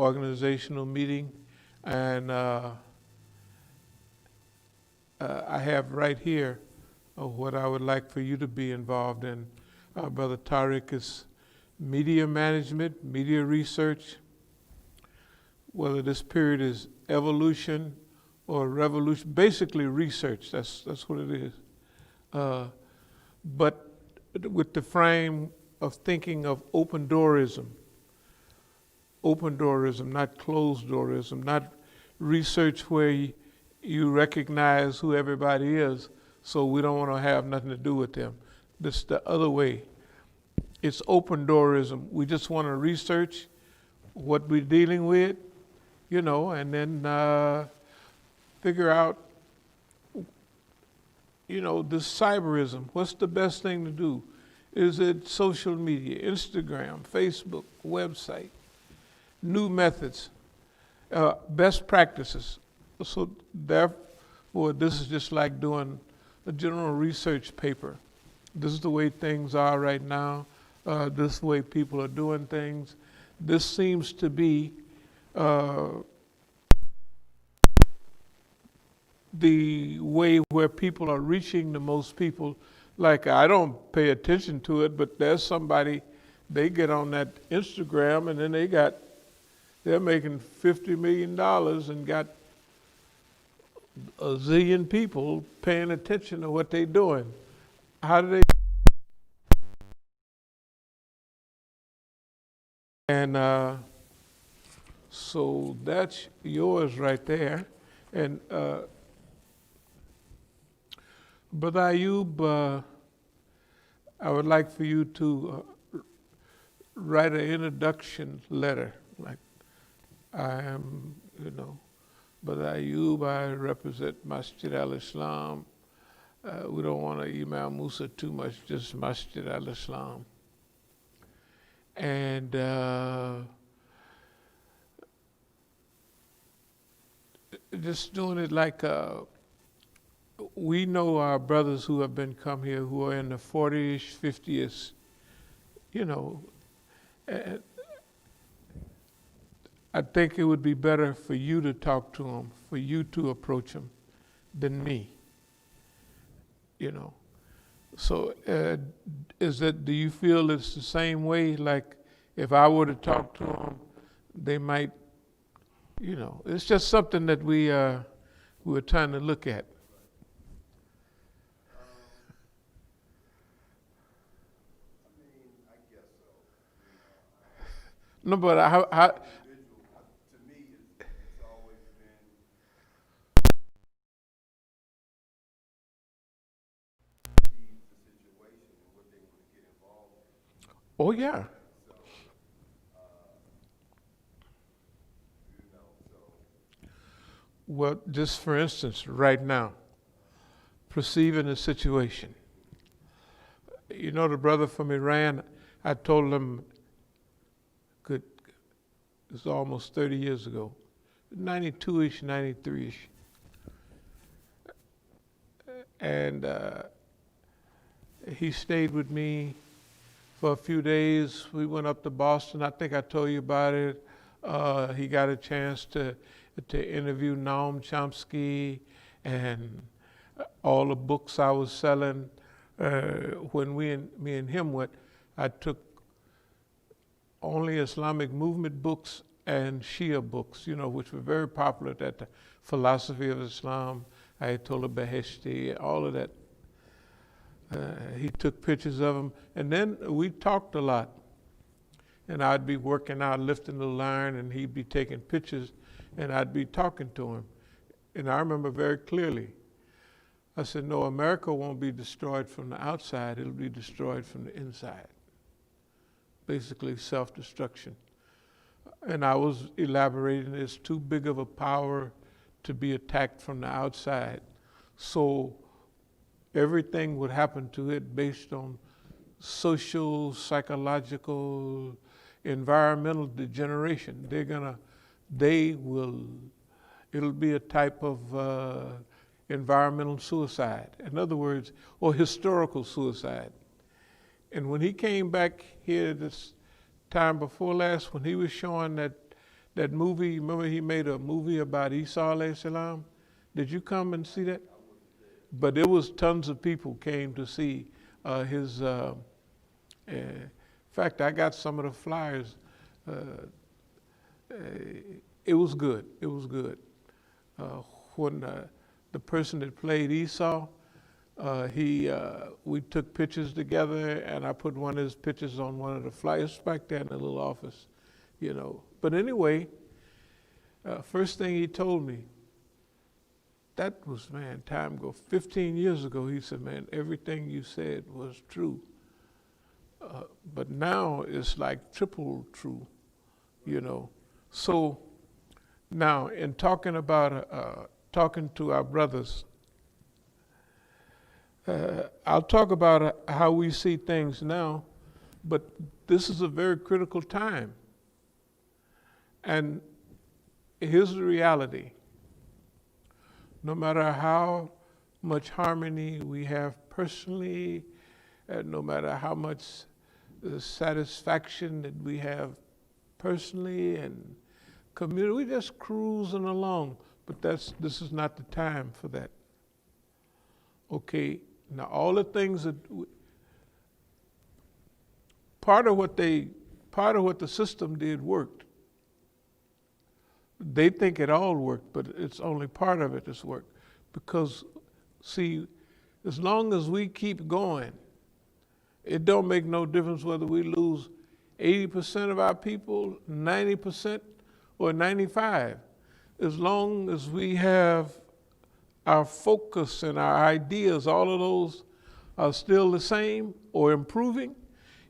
organizational meeting, and I have right here what I would like for you to be involved in. Brother Tariq is media management, media research, whether this period is evolution or revolution, basically research, that's what it is. But with the frame of thinking of open doorism, not closed doorism, not research where you recognize who everybody is, so we don't want to have nothing to do with them. This is the other way. It's open doorism. We just want to research what we're dealing with, and then figure out, this cyberism. What's the best thing to do? Is it social media, Instagram, Facebook, website, new methods, best practices? So therefore, this is just like doing a general research paper. This is the way things are right now. This is the way people are doing things. This seems to be the way where people are reaching the most people. Like, I don't pay attention to it, but there's somebody, they get on that Instagram and then they're making $50 million and got a zillion people paying attention to what they're doing. How do they? And so that's yours right there. And Brother Ayub, I would like for you to write an introduction letter. Like, I am, Brother Ayub, I represent Masjid al-Islam. We don't want to email Musa too much, just Masjid al-Islam. And just doing it like we know our brothers who have been come here who are in the 40-ish, 50s, and I think it would be better for you to talk to them, for you to approach them than me, So do you feel it's the same way? Like if I were to talk to them, they might, it's just something that we're trying to look at. No, but how to me, it's always been the situation and what they want to get involved in. Oh yeah. Well, just for instance, right now, perceiving the situation. The brother from Iran, I told him, it's almost 30 years ago, 92-ish, 93-ish. And he stayed with me for a few days. We went up to Boston. I think I told you about it. He got a chance to interview Noam Chomsky and all the books I was selling. When me and him went, I took only Islamic movement books and Shia books, which were very popular at that time. Philosophy of Islam, Ayatollah Beheshti, all of that. He took pictures of them, and then we talked a lot. And I'd be working out, lifting the iron, and he'd be taking pictures, and I'd be talking to him. And I remember very clearly, I said, no, America won't be destroyed from the outside, it'll be destroyed from the inside. Basically self-destruction. And I was elaborating, it's too big of a power to be attacked from the outside. So everything would happen to it based on social, psychological, environmental degeneration. It'll be a type of environmental suicide. In other words, or historical suicide. And when he came back here this time before last, when he was showing that that movie, remember he made a movie about Esau alayhi salam? Did you come and see that? But there was tons of people came to see his, in fact, I got some of the flyers. It was good, it was good. When the person that played Esau, we took pictures together, and I put one of his pictures on one of the flyers back there in the little office, you know. But anyway, first thing he told me, that was, man, time ago, 15 years ago, he said, man, everything you said was true. But now it's like triple true, you know. So now in talking about, talking to our brothers, I'll talk about how we see things now, but this is a very critical time. And here's the reality. No matter how much harmony we have personally, no matter how much satisfaction that we have personally and community, we just cruising along, but this is not the time for that. Okay, now all the things that, part of what the system did worked. They think it all worked, but it's only part of it that's worked. Because, see, as long as we keep going, it don't make no difference whether we lose 80% of our people, 90%, or 95%. As long as we have our focus and our ideas, all of those are still the same or improving.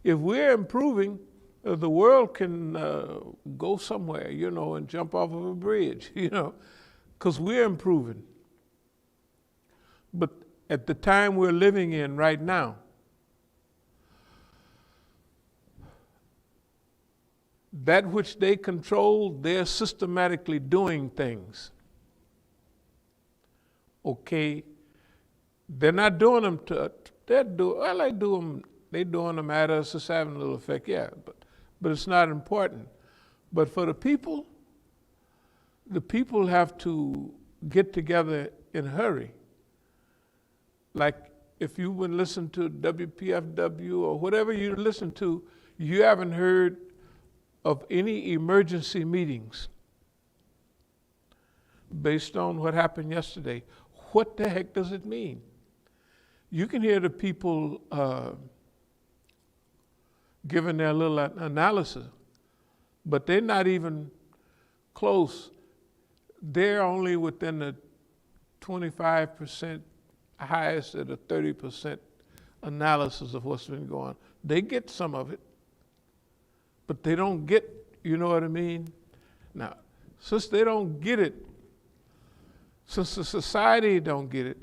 If we're improving, the world can go somewhere, you know, and jump off of a bridge, you know, because we're improving. But at the time we're living in right now, that which they control, they're systematically doing things. Okay, they're not doing them they're doing them at us, it's having a little effect, yeah, but it's not important. But for the people have to get together in a hurry. Like if you've been listening to WPFW or whatever you listen to, you haven't heard of any emergency meetings based on what happened yesterday. What the heck does it mean? You can hear the people giving their little analysis, but they're not even close. They're only within the 25% highest of the 30% analysis of what's been going on. They get some of it, but they don't get, you know what I mean? Now, since they don't get it, since the society don't get it,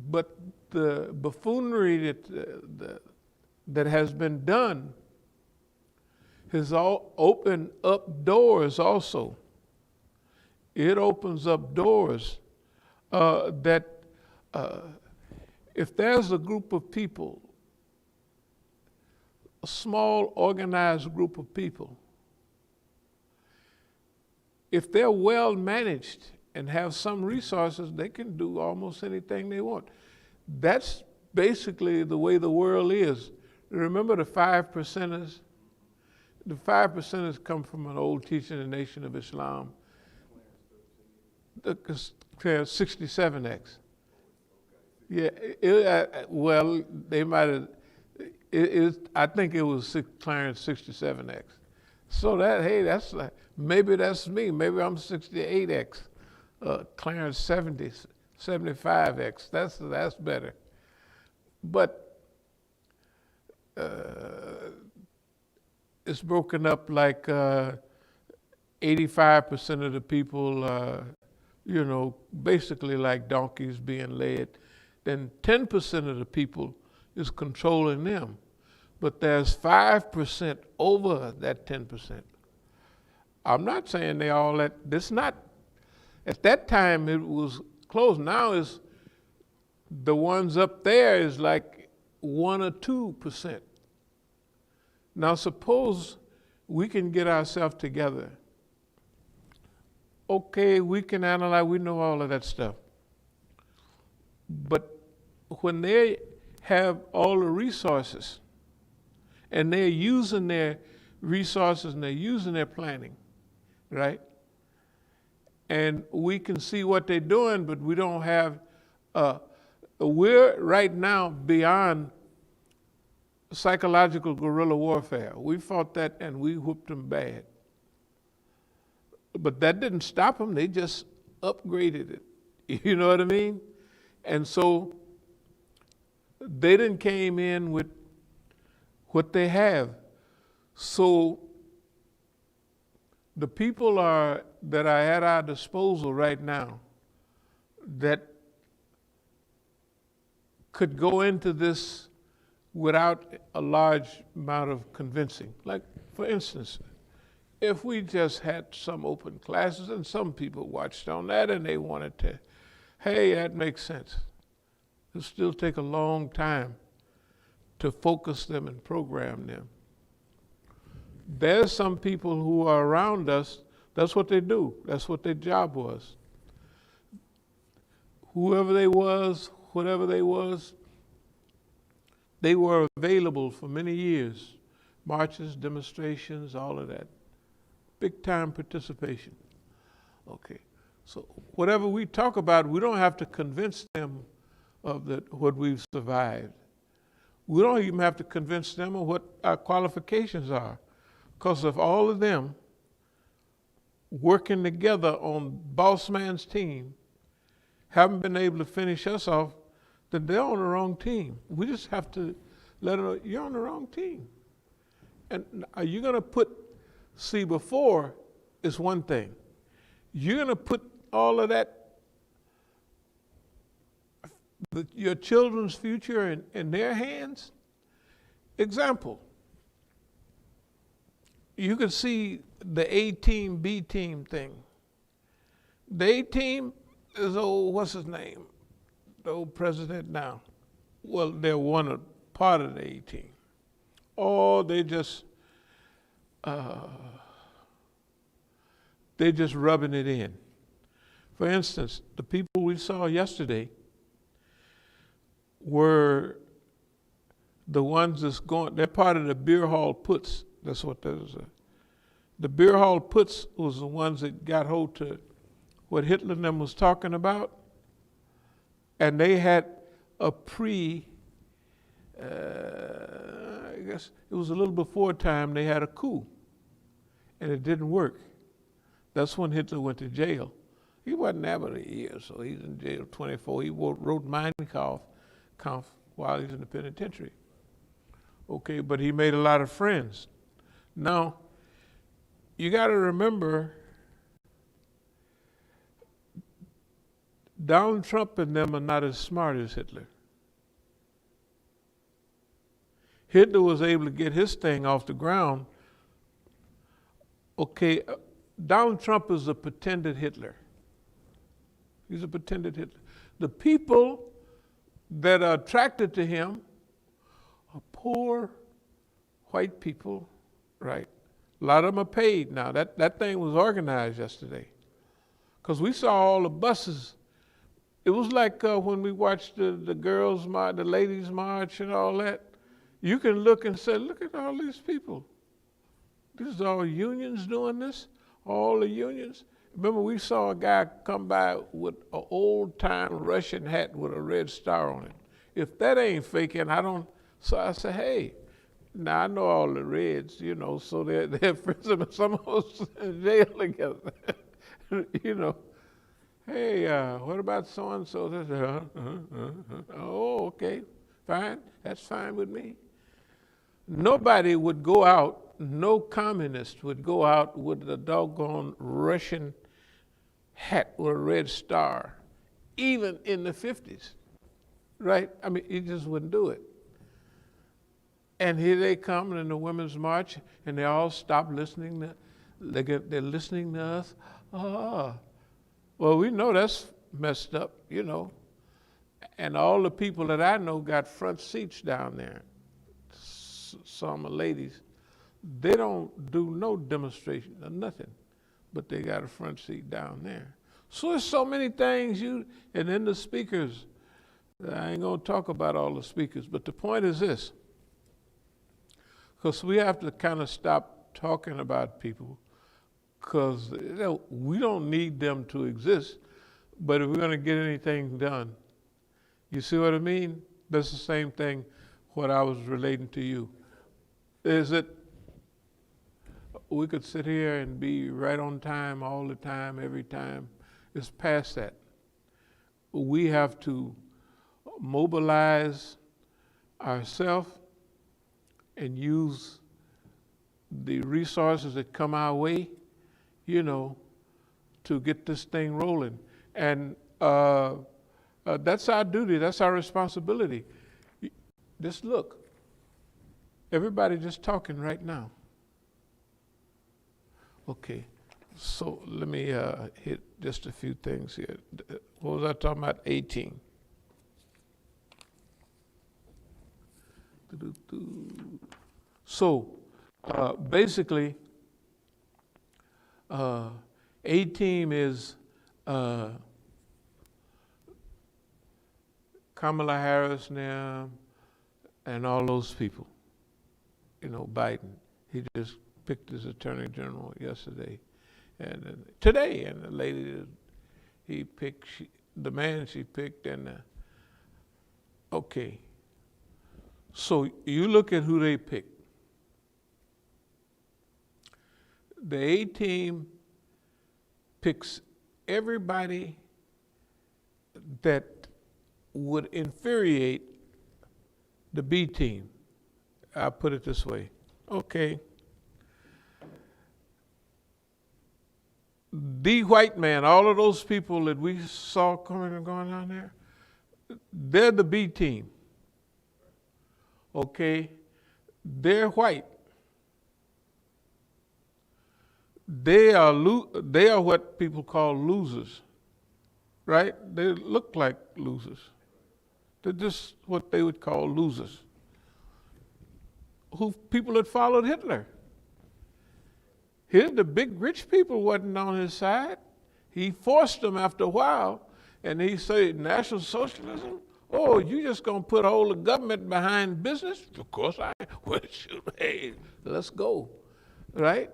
but the buffoonery that has been done has all opened up doors also. It opens up doors that if there's a group of people, a small organized group of people, if they're well managed and have some resources, they can do almost anything they want. That's basically the way the world is. Remember the 5%ers? The 5%ers come from an old teaching in the Nation of Islam, the 67X. Yeah, well, they might have, I think it was Clarence 67X. So that, hey, that's like, maybe that's me, maybe I'm 68X. Clarence 75X, that's better. But it's broken up like 85% of the people, you know, basically like donkeys being led. Then 10% of the people is controlling them. But there's 5% over that 10%. I'm not saying they all at that time it was close. Now is the ones up there is like 1 or 2%. Now suppose we can get ourselves together Okay, we can analyze, we know all of that stuff. But when they have all the resources and they're using their resources and they're using their planning, right? And we can see what they're doing, but we don't have, we're right now beyond psychological guerrilla warfare. We fought that and we whooped them bad. But that didn't stop them, they just upgraded it. You know what I mean? And so they didn't came in with what they have. So the people that are at our disposal right now that could go into this without a large amount of convincing. Like, for instance, if we just had some open classes and some people watched on that and they wanted to, hey, that makes sense. It'll still take a long time to focus them and program them. There's some people who are around us, that's what they do. That's what their job was. Whoever they was, whatever they was, they were available for many years. Marches, demonstrations, all of that. Big time participation. Okay, so whatever we talk about, we don't have to convince them of what we've survived. We don't even have to convince them of what our qualifications are. Because if all of them working together on boss man's team haven't been able to finish us off, then they're on the wrong team. We just have to let them know, you're on the wrong team. And are you going to put, see, before is one thing. You're going to put all of that, your children's future in their hands? Example, you can see the A team, B team thing. The A team is old, what's his name? The old president now. Well, they're part of the A team. Or they're just rubbing it in. For instance, the people we saw yesterday were the ones that's going, they're part of the beer hall puts. That's what that is. The beer hall puts was the ones that got hold to what Hitler and them was talking about. And they had a I guess it was a little before time, they had a coup. And it didn't work. That's when Hitler went to jail. He wasn't there but a year, so he's in jail 24. He wrote Mein Kampf while he was in the penitentiary. Okay, but he made a lot of friends. Now, you got to remember, Donald Trump and them are not as smart as Hitler. Hitler was able to get his thing off the ground. Okay, Donald Trump is a pretended Hitler. He's a pretended Hitler. The people that are attracted to him are poor white people, right? A lot of them are paid now. That thing was organized yesterday. Because we saw all the buses. It was like when we watched the girls' march, the ladies' march and all that. You can look and say, look at all these people. This is all unions doing this, all the unions. Remember, we saw a guy come by with an old-time Russian hat with a red star on it. If that ain't faking, so I said, hey, now I know all the Reds, you know, so they're friends of some of us in jail together, you know. Hey, what about so-and-so? Oh, okay, fine, that's fine with me. Nobody would go out, no communist would go out with a doggone Russian hat with a red star, even in the 50s, right? I mean, you just wouldn't do it. And here they come in the Women's March, and they all stop listening. They're listening to us. Oh, well, we know that's messed up, you know. And all the people that I know got front seats down there. Some ladies, they don't do no demonstration or nothing. but they got a front seat down there. So there's so many things and then the speakers, I ain't gonna talk about all the speakers, but the point is this, because we have to kind of stop talking about people, because we don't need them to exist, but if we're gonna get anything done, you see what I mean? That's the same thing what I was relating to you. Is that we could sit here and be right on time all the time, every time. It's past that. We have to mobilize ourselves and use the resources that come our way, to get this thing rolling. And that's our duty, that's our responsibility. Just look, everybody just talking right now. Okay, so let me hit just a few things here. What was I talking about? 18. So basically, A-team is Kamala Harris now and all those people. Biden, he just picked his attorney general yesterday, and today, and the lady that he picked, the man she picked, and okay. So you look at who they picked. The A-team picks everybody that would infuriate the B-team. I'll put it this way. Okay. The white man, all of those people that we saw coming and going down there, they're the B-team. Okay? They're white. They are what people call losers, right? They look like losers. They're just what they would call losers. People that followed Hitler. Here, the big rich people wasn't on his side. He forced them after a while, and he said, National Socialism? Oh, you just gonna put all the government behind business? Of course I am. Well, shoot, hey, let's go, right?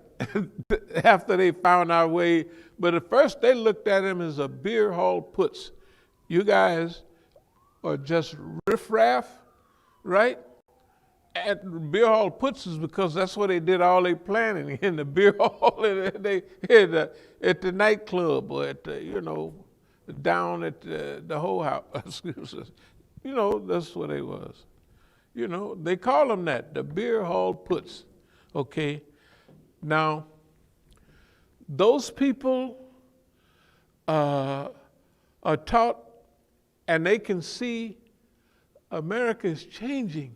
After they found our way, but at first they looked at him as a beer hall putz. You guys are just riffraff, right? At beer hall puts is because that's where they did all their planning, in the beer hall, and at the nightclub, or at down at the whole house. That's what they was. They call them that, the beer hall puts. Okay, now those people are taught, and they can see America is changing.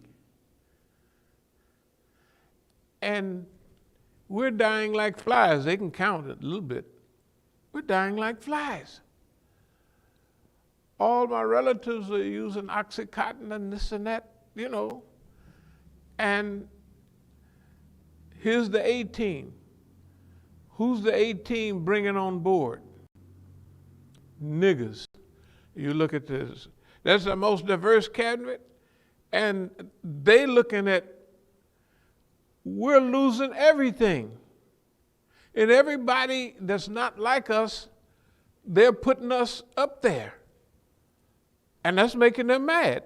And we're dying like flies. They can count it a little bit. We're dying like flies. All my relatives are using Oxycontin and this and that, And here's the A-team. Who's the A-team bringing on board? Niggers. You look at this. That's the most diverse cabinet. And they looking at, we're losing everything. And everybody that's not like us, they're putting us up there. And that's making them mad.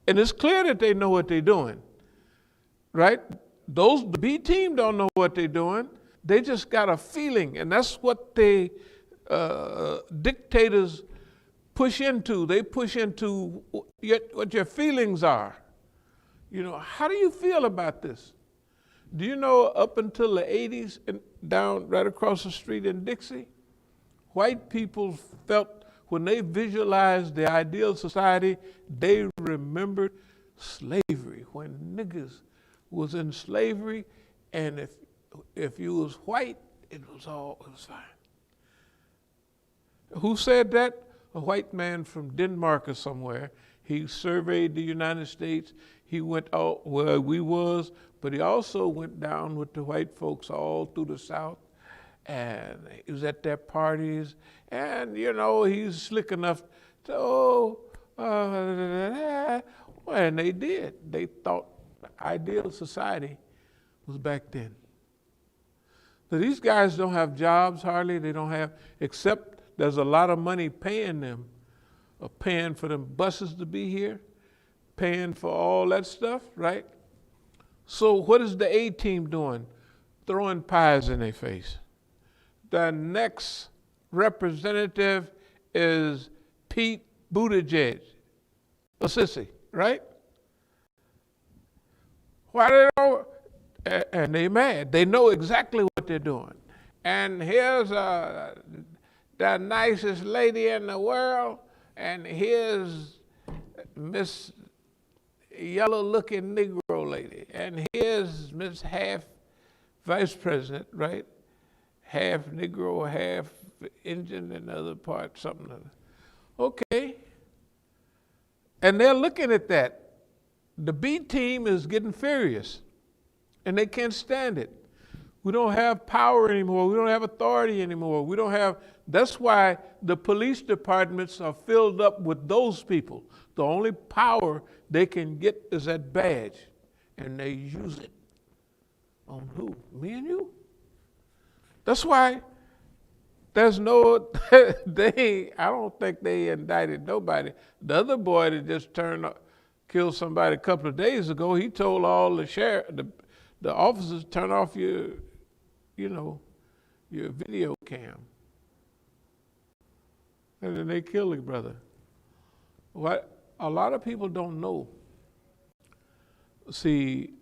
And it's clear that they know what they're doing, right? The B team don't know what they're doing. They just got a feeling, and that's what they dictators push into. They push into what your feelings are. How do you feel about this? Do you know up until the 80s, and down right across the street in Dixie, white people felt when they visualized the ideal society, they remembered slavery, when niggas was in slavery, and if you was white, it was fine. Who said that? A white man from Denmark or somewhere. He surveyed the United States. He went out where we was, but he also went down with the white folks all through the South. and he was at their parties, and he's slick enough to, and they did. They thought the ideal society was back then. So these guys don't have jobs hardly. They don't have, except there's a lot of money paying them, paying for them buses to be here, paying for all that stuff, right? So what is the A team doing? Throwing pies in their face. The next representative is Pete Buttigieg, a sissy, right? Why they don't? And they mad. They know exactly what they're doing. And here's the nicest lady in the world, and here's Miss yellow-looking Negro lady, and here's Miss half vice president, right? Half Negro, half Indian, and the other part, something. Okay. And they're looking at that. The B team is getting furious, and they can't stand it. We don't have power anymore. We don't have authority anymore. We don't have, that's why the police departments are filled up with those people. The only power they can get is that badge, and they use it. On who? Me and you? That's why there's no, I don't think they indicted nobody. The other boy that just killed somebody a couple of days ago, he told all the sheriff, the officers, turn off your video cam. And then they killed his brother. What a lot of people don't know. See,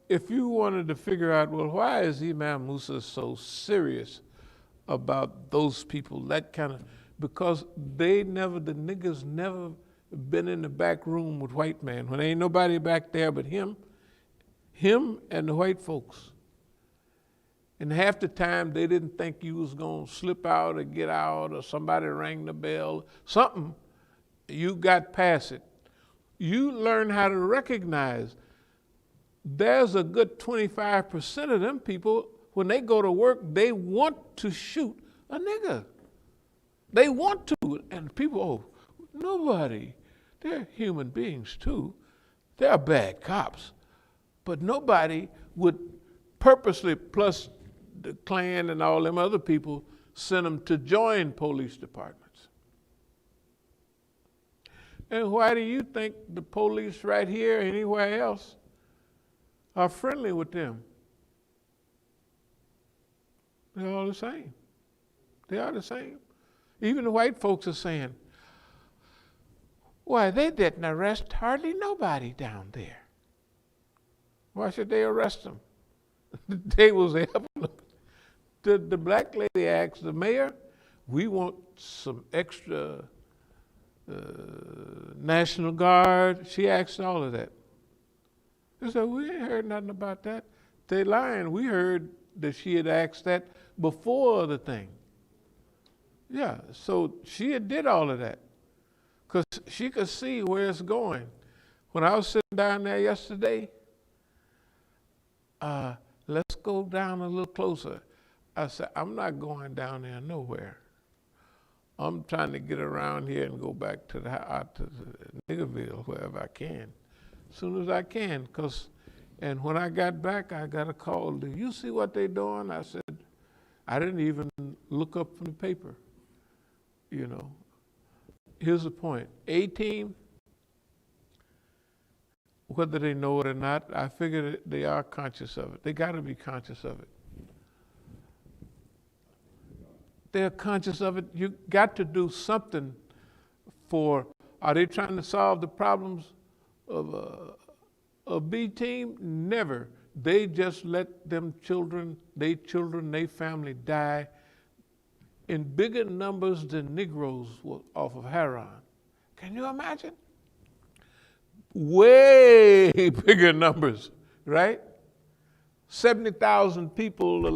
if you wanted to figure out, well, why is Imam Musa so serious about those people, that kind of, because the niggas never been in the back room with white man, when ain't nobody back there but him and the white folks. And half the time they didn't think you was gonna slip out or get out, or somebody rang the bell, something, you got past it. You learn how to recognize there's a good 25% of them people, when they go to work, they want to shoot a nigga. They want to, and people, nobody, they're human beings too. They're bad cops, but nobody would purposely, plus the Klan and all them other people, send them to join police departments. And why do you think the police right here, anywhere else, are friendly with them? They're all the same. They are the same. Even the white folks are saying, why, they didn't arrest hardly nobody down there. Why should they arrest them? They was helping them. The black lady asked the mayor, we want some extra National Guard. She asked all of that. They said, we ain't heard nothing about that. They lying. We heard that she had asked that before the thing. Yeah, so she had did all of that because she could see where it's going. When I was sitting down there yesterday, let's go down a little closer. I said, I'm not going down there nowhere. I'm trying to get around here and go back to the Niggerville, wherever I can, as soon as I can. And when I got back, I got a call. Do you see what they're doing? I said, I didn't even look up from the paper. Here's the point. A-team, whether they know it or not, I figure that they are conscious of it. They got to be conscious of it. They're conscious of it. You got to do something are they trying to solve the problems of a B team? Never. They just let them children, their family die in bigger numbers than Negroes off of Haran. Can you imagine? Way bigger numbers, right? 70,000 people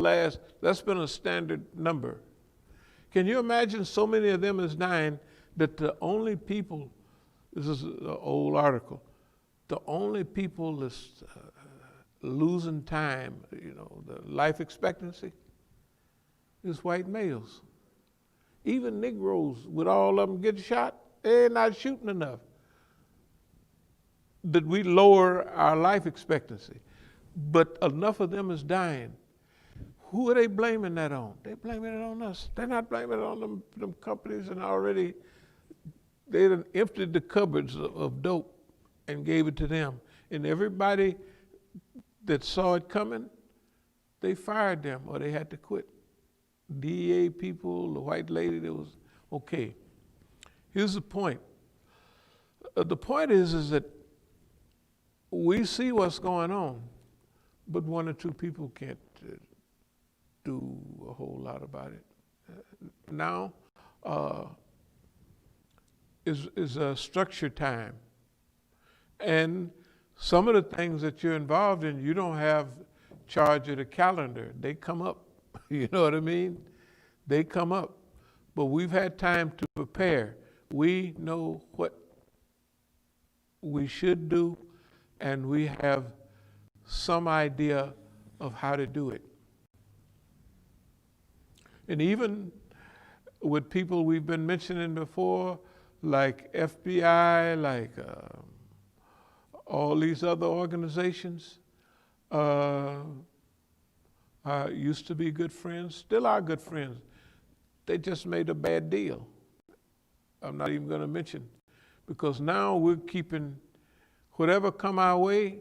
that's been a standard number. Can you imagine so many of them is dying that the only people, this is an old article, the only people that's losing time, the life expectancy, is white males. Even Negroes, with all of them getting shot, they're not shooting enough. That we lower our life expectancy. But enough of them is dying. Who are they blaming that on? They're blaming it on us. They're not blaming it on them companies, and already they done emptied the cupboards of dope and gave it to them. And everybody that saw it coming, they fired them or they had to quit. DEA people, the white lady that was okay. Here's the point. The point is that we see what's going on, but one or two people can't do a whole lot about it. Now is a structured time. And some of the things that you're involved in, you don't have charge of the calendar. They come up. You know what I mean? They come up. But we've had time to prepare. We know what we should do, and we have some idea of how to do it. And even with people we've been mentioning before, like FBI, like all these other organizations, used to be good friends, still are good friends. They just made a bad deal. I'm not even going to mention, because now we're keeping whatever come our way.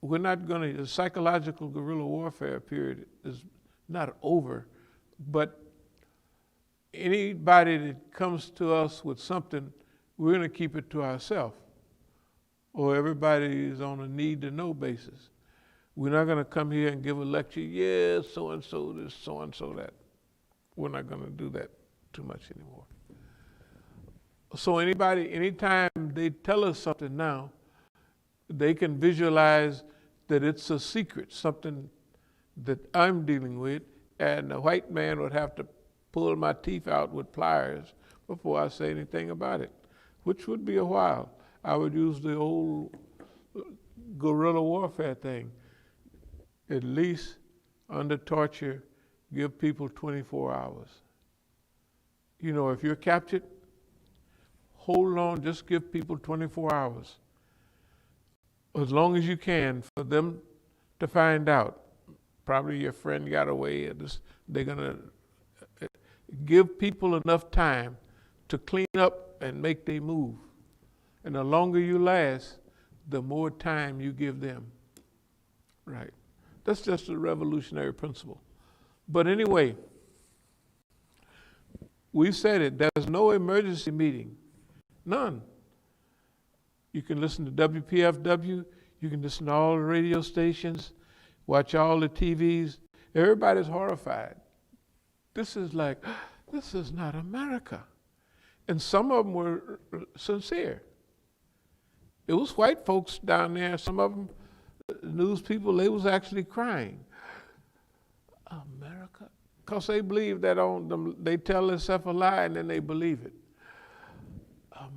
We're not going to, the psychological guerrilla warfare period is not over, but anybody that comes to us with something, we're going to keep it to ourselves, or everybody is on a need to know basis. We're not going to come here and give a lecture, yeah, so-and-so this, so-and-so that. We're not going to do that too much anymore. So anybody, anytime they tell us something now, they can visualize that it's a secret, something that I'm dealing with, and a white man would have to pull my teeth out with pliers before I say anything about it, which would be a while. I would use the old guerrilla warfare thing. At least under torture, give people 24 hours. You know, if you're captured, hold on, just give people 24 hours. As long as you can for them to find out. Probably your friend got away, or they're gonna give people enough time to clean up and make their move. And the longer you last, the more time you give them. Right. That's just a revolutionary principle. But anyway, we said it, there's no emergency meeting, none. You can listen to WPFW, you can listen to all the radio stations, watch all the TVs. Everybody's horrified. This is like, this is not America. And some of them were sincere. It was white folks down there, some of them, news people, they was actually crying. America? Because they believe that on them, they tell themselves a lie and then they believe it.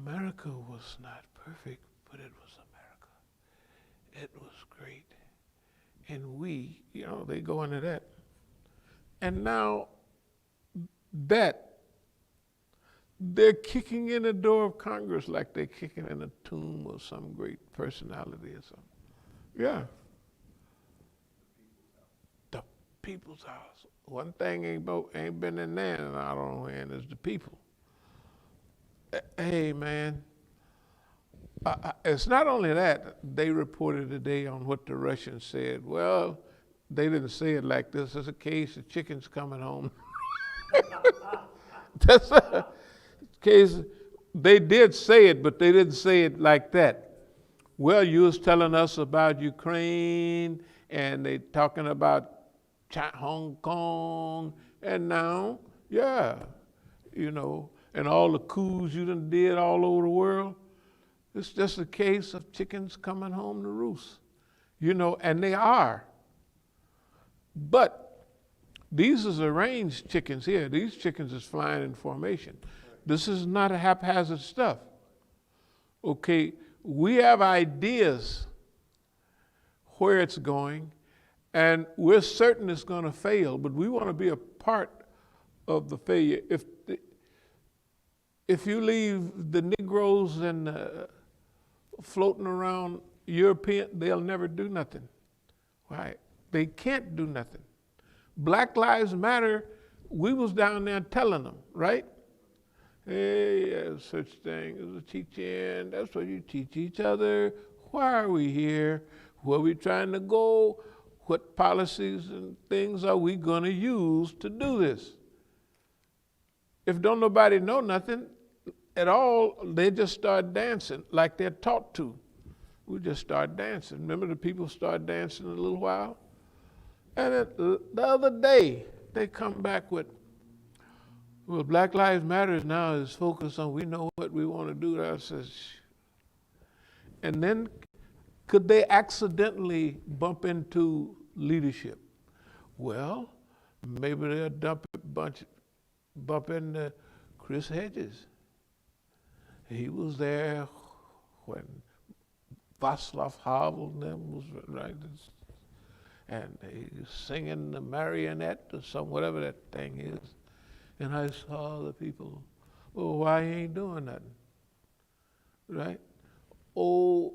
America was not perfect, but it was America. It was great. And we, you know, they go into that. And now that, they're kicking in the door of Congress like they're kicking in a tomb of some great personality or something. Yeah. The people's house. One thing ain't been in there, and I don't know, and is the people. Hey, man. It's not only that. They reported today on what the Russians said. Well, they didn't say it like this. There's a case of chickens coming home. That's a case. They did say it, but they didn't say it like that. Well, you was telling us about Ukraine, and they talking about Hong Kong, and now, yeah, you know, and all the coups you done did all over the world. It's just a case of chickens coming home to roost, you know, and they are. But these is arranged chickens here. These chickens is flying in formation. This is not a haphazard stuff. Okay, we have ideas where it's going, and we're certain it's going to fail, but we want to be a part of the failure. If you leave the Negroes and floating around European, they'll never do nothing. Right? They can't do nothing. Black Lives Matter, we was down there telling them, right? Hey, there's such thing as a teaching. That's what you teach each other. Why are we here? Where are we trying to go? What policies and things are we going to use to do this? If don't nobody know nothing at all, they just start dancing like they're taught to. We just start dancing. Remember the people start dancing in a little while? And the other day, they come back with, well, Black Lives Matter now is focused on, we know what we want to do. I says, and then could they accidentally bump into leadership? Well, maybe they'll bump into Chris Hedges. He was there when Václav Havel and them was right, and he was singing the marionette or some whatever that thing is. And I saw the people, well, why he ain't doing nothing? Right? Oh,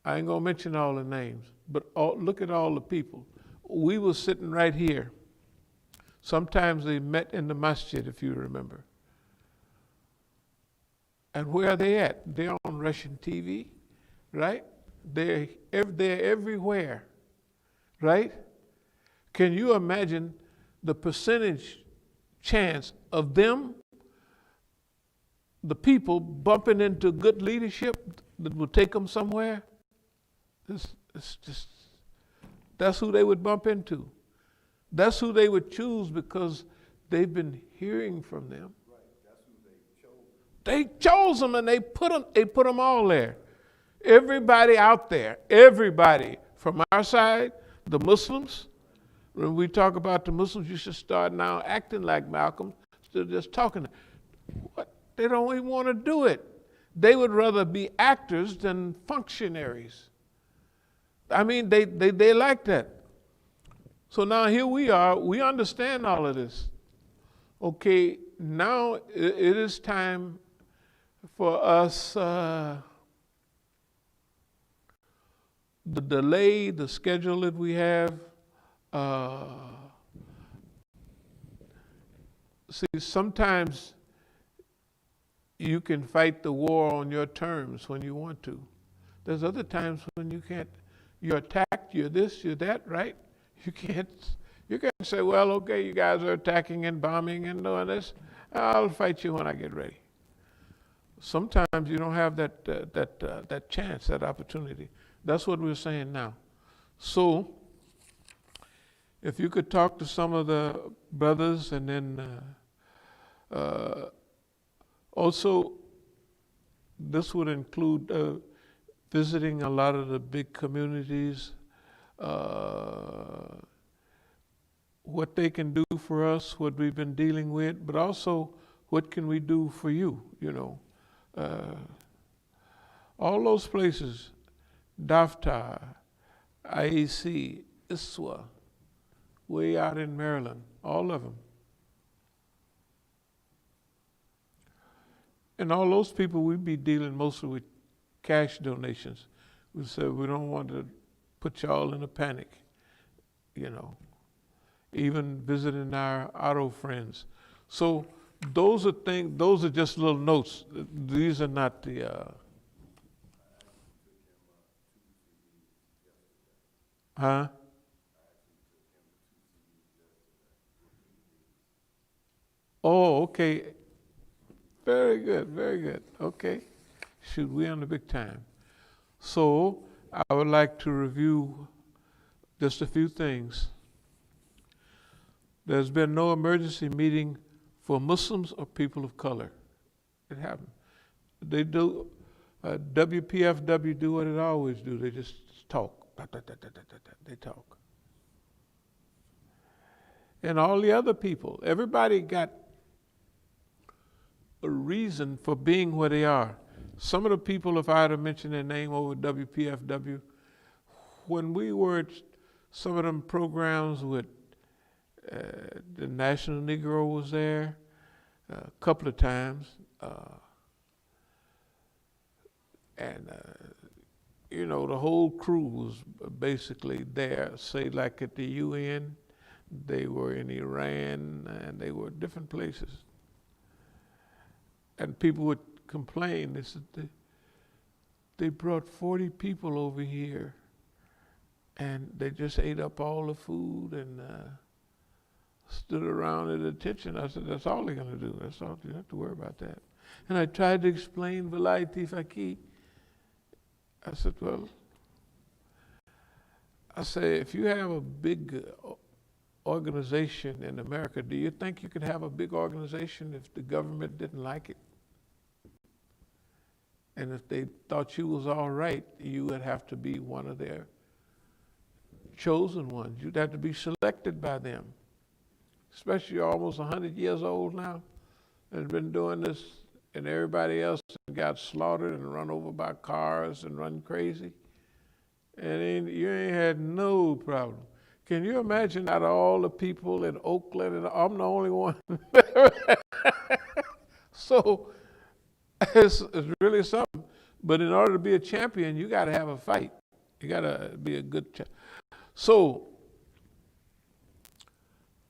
I ain't gonna mention all the names, but look at all the people. We were sitting right here. Sometimes they met in the masjid, if you remember. And where are they at? They're on Russian TV, right? They're everywhere, right? Can you imagine the percentage chance of them, the people, bumping into good leadership that will take them somewhere? That's who they would bump into. That's who they would choose because they've been hearing from them. Right, that's who they chose. They chose them and they put them all there. Everybody out there, everybody from our side, the Muslims. When we talk about the Muslims, you should start now acting like Malcolm, instead of just talking. What? They don't even want to do it. They would rather be actors than functionaries. I mean, they like that. So now here we are, we understand all of this. Okay, now it is time for us, the delay, the schedule that we have. See, sometimes you can fight the war on your terms when you want to. There's other times when you can't. You're attacked, you're this, you're that, right? You can't say, well, okay, you guys are attacking and bombing and doing this. I'll fight you when I get ready. Sometimes you don't have that chance, that opportunity. That's what we're saying now. So, if you could talk to some of the brothers, and then also this would include visiting a lot of the big communities, what they can do for us, what we've been dealing with, but also what can we do for you, you know. All those places, DAFTA, IAC, ISWA, way out in Maryland, all of them. And all those people, we'd be dealing mostly with cash donations. We said we don't want to put y'all in a panic, you know. Even visiting our auto friends. So those are things, those are just little notes. These are not the, huh? Oh, okay. Very good, very good. Okay. Shoot, we're on the big time. So I would like to review just a few things. There's been no emergency meeting for Muslims or people of color. It happened. They do, WPFW do what it always do. They just talk. They talk. And all the other people, everybody got a reason for being where they are. Some of the people, if I had to mention their name over WPFW, when we were at some of them programs with The National Negro was there a couple of times. And you know, the whole crew was basically there. Say like at the UN, they were in Iran, and they were different places. And people would complain. They said they brought 40 people over here, and they just ate up all the food and stood around at attention. I said, that's all they're going to do. That's all. You don't have to worry about that. And I tried to explain Velayati Faqih. I said, well, if you have a big organization in America, do you think you could have a big organization if the government didn't like it? And if they thought you was all right, you would have to be one of their chosen ones. You'd have to be selected by them. Especially you're almost 100 years old now and been doing this, and everybody else got slaughtered and run over by cars and run crazy. And you ain't had no problem. Can you imagine out of all the people in Oakland, and I'm the only one? So it's really something. But in order to be a champion, you got to have a fight. You got to be a good champion. So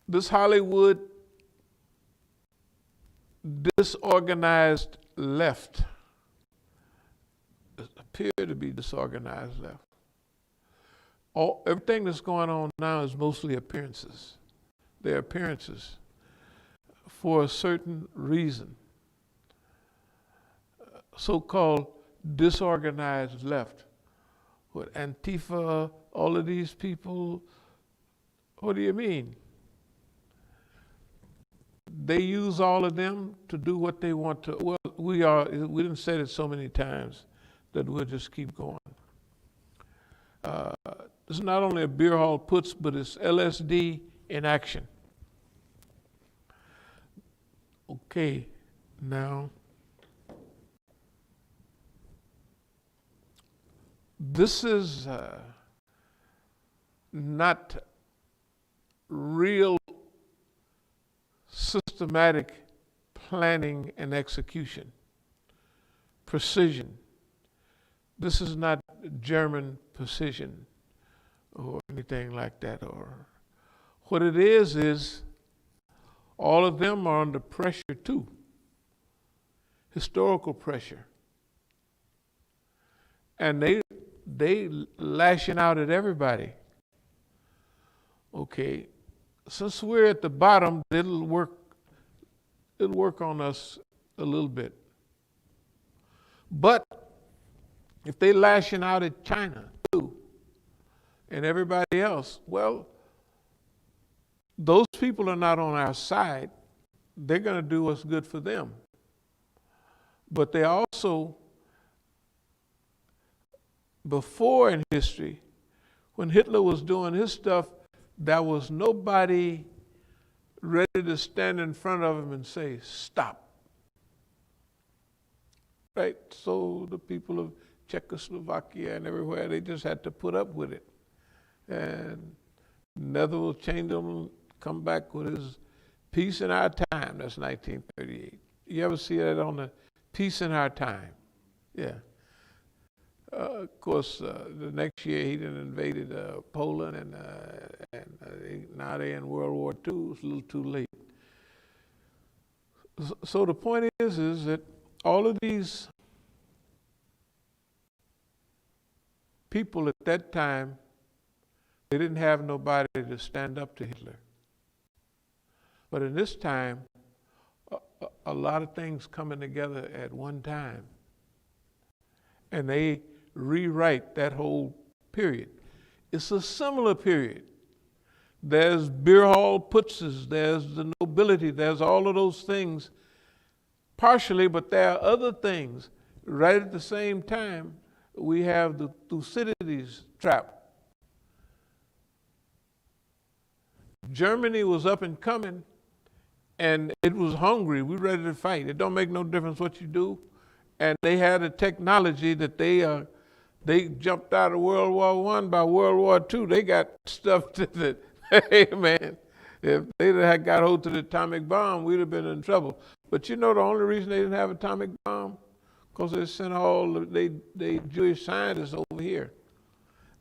this Hollywood disorganized left appear to be disorganized left. Everything that's going on now is mostly appearances. They're appearances for a certain reason. So-called disorganized left. What, Antifa, all of these people, what do you mean? They use all of them to do what they want to. Well, we didn't say it so many times that we'll just keep going. It's not only a beer hall puts, but it's LSD in action. Okay, now, this is not real systematic planning and execution, precision. This is not German precision or anything like that. Or what it is all of them are under pressure too, historical pressure. And they lashing out at everybody. Okay, since we're at the bottom, it'll work on us a little bit. But if they lashing out at China too, and everybody else, well, those people are not on our side. They're going to do what's good for them. But they also, before in history, when Hitler was doing his stuff, there was nobody ready to stand in front of him and say, stop. Right? So the people of Czechoslovakia and everywhere, they just had to put up with it. And Netherlands changed them, come back with his Peace in Our Time. That's 1938. You ever see that on the Peace in Our Time? Yeah. Of course, the next year he then invaded Poland, and now they're in World War II. It's a little too late. So the point is that all of these people at that time, they didn't have nobody to stand up to Hitler. But in this time, a lot of things coming together at one time. And they rewrite that whole period. It's a similar period. There's beer hall putzes, there's the nobility, there's all of those things, partially, but there are other things. Right at the same time, we have the Thucydides trap. Germany was up and coming, and it was hungry. We were ready to fight. It don't make no difference what you do. And they had a technology that they jumped out of World War I. By World War II, they got stuff that, hey man, If they had got hold to the atomic bomb, we'd have been in trouble. But you know the only reason they didn't have atomic bomb? Because they sent all they Jewish scientists over here.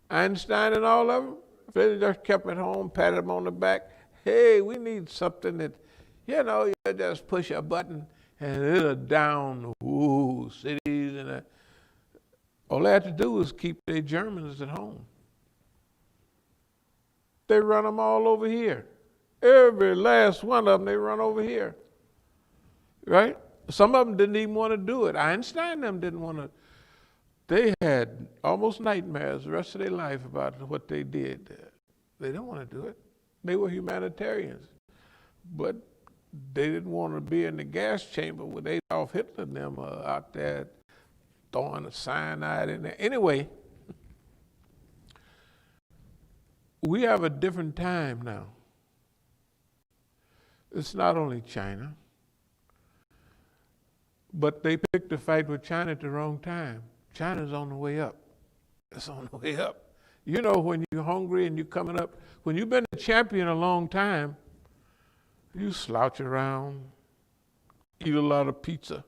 Einstein and all of them, if they just kept at home, patted them on the back, hey, we need something that, you know, you just push a button and it'll down cities and that. All they had to do was keep their Germans at home. They run them all over here. Every last one of them, they run over here. Right? Some of them didn't even want to do it. Einstein and them didn't want to. They had almost nightmares the rest of their life about what they did. They didn't want to do it. They were humanitarians. But they didn't want to be in the gas chamber with Adolf Hitler and them out there throwing the cyanide in there. Anyway, we have a different time now. It's not only China, but they picked a fight with China at the wrong time. China's on the way up. It's on the way up. You know, when you're hungry and you're coming up, when you've been a champion a long time, you slouch around, eat a lot of pizza,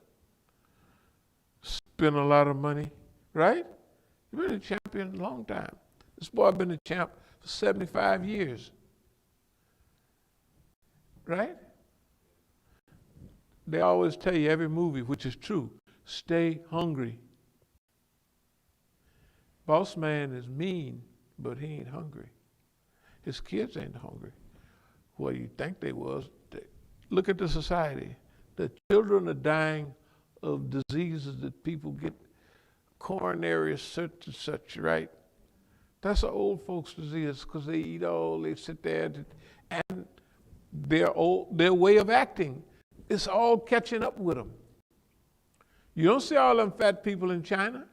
spend a lot of money, right? You've been a champion a long time. This boy been a champ for 75 years, right? They always tell you every movie, which is true, stay hungry. Boss man is mean, but he ain't hungry. His kids ain't hungry. Well, you think they was. Look at the society. The children are dying of diseases that people get, coronary such and such, right? That's an old folks' disease because they eat they sit there, and their way of acting, it's all catching up with them. You don't see all them fat people in China.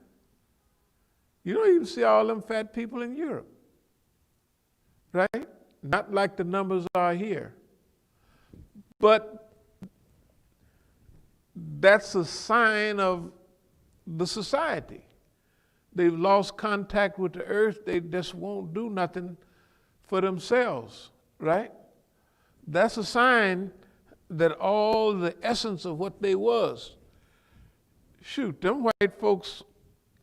You don't even see all them fat people in Europe, right? Not like the numbers are here. But that's a sign of the society. They've lost contact with the earth. They just won't do nothing for themselves, right? That's a sign that all the essence of what they was. Shoot, them white folks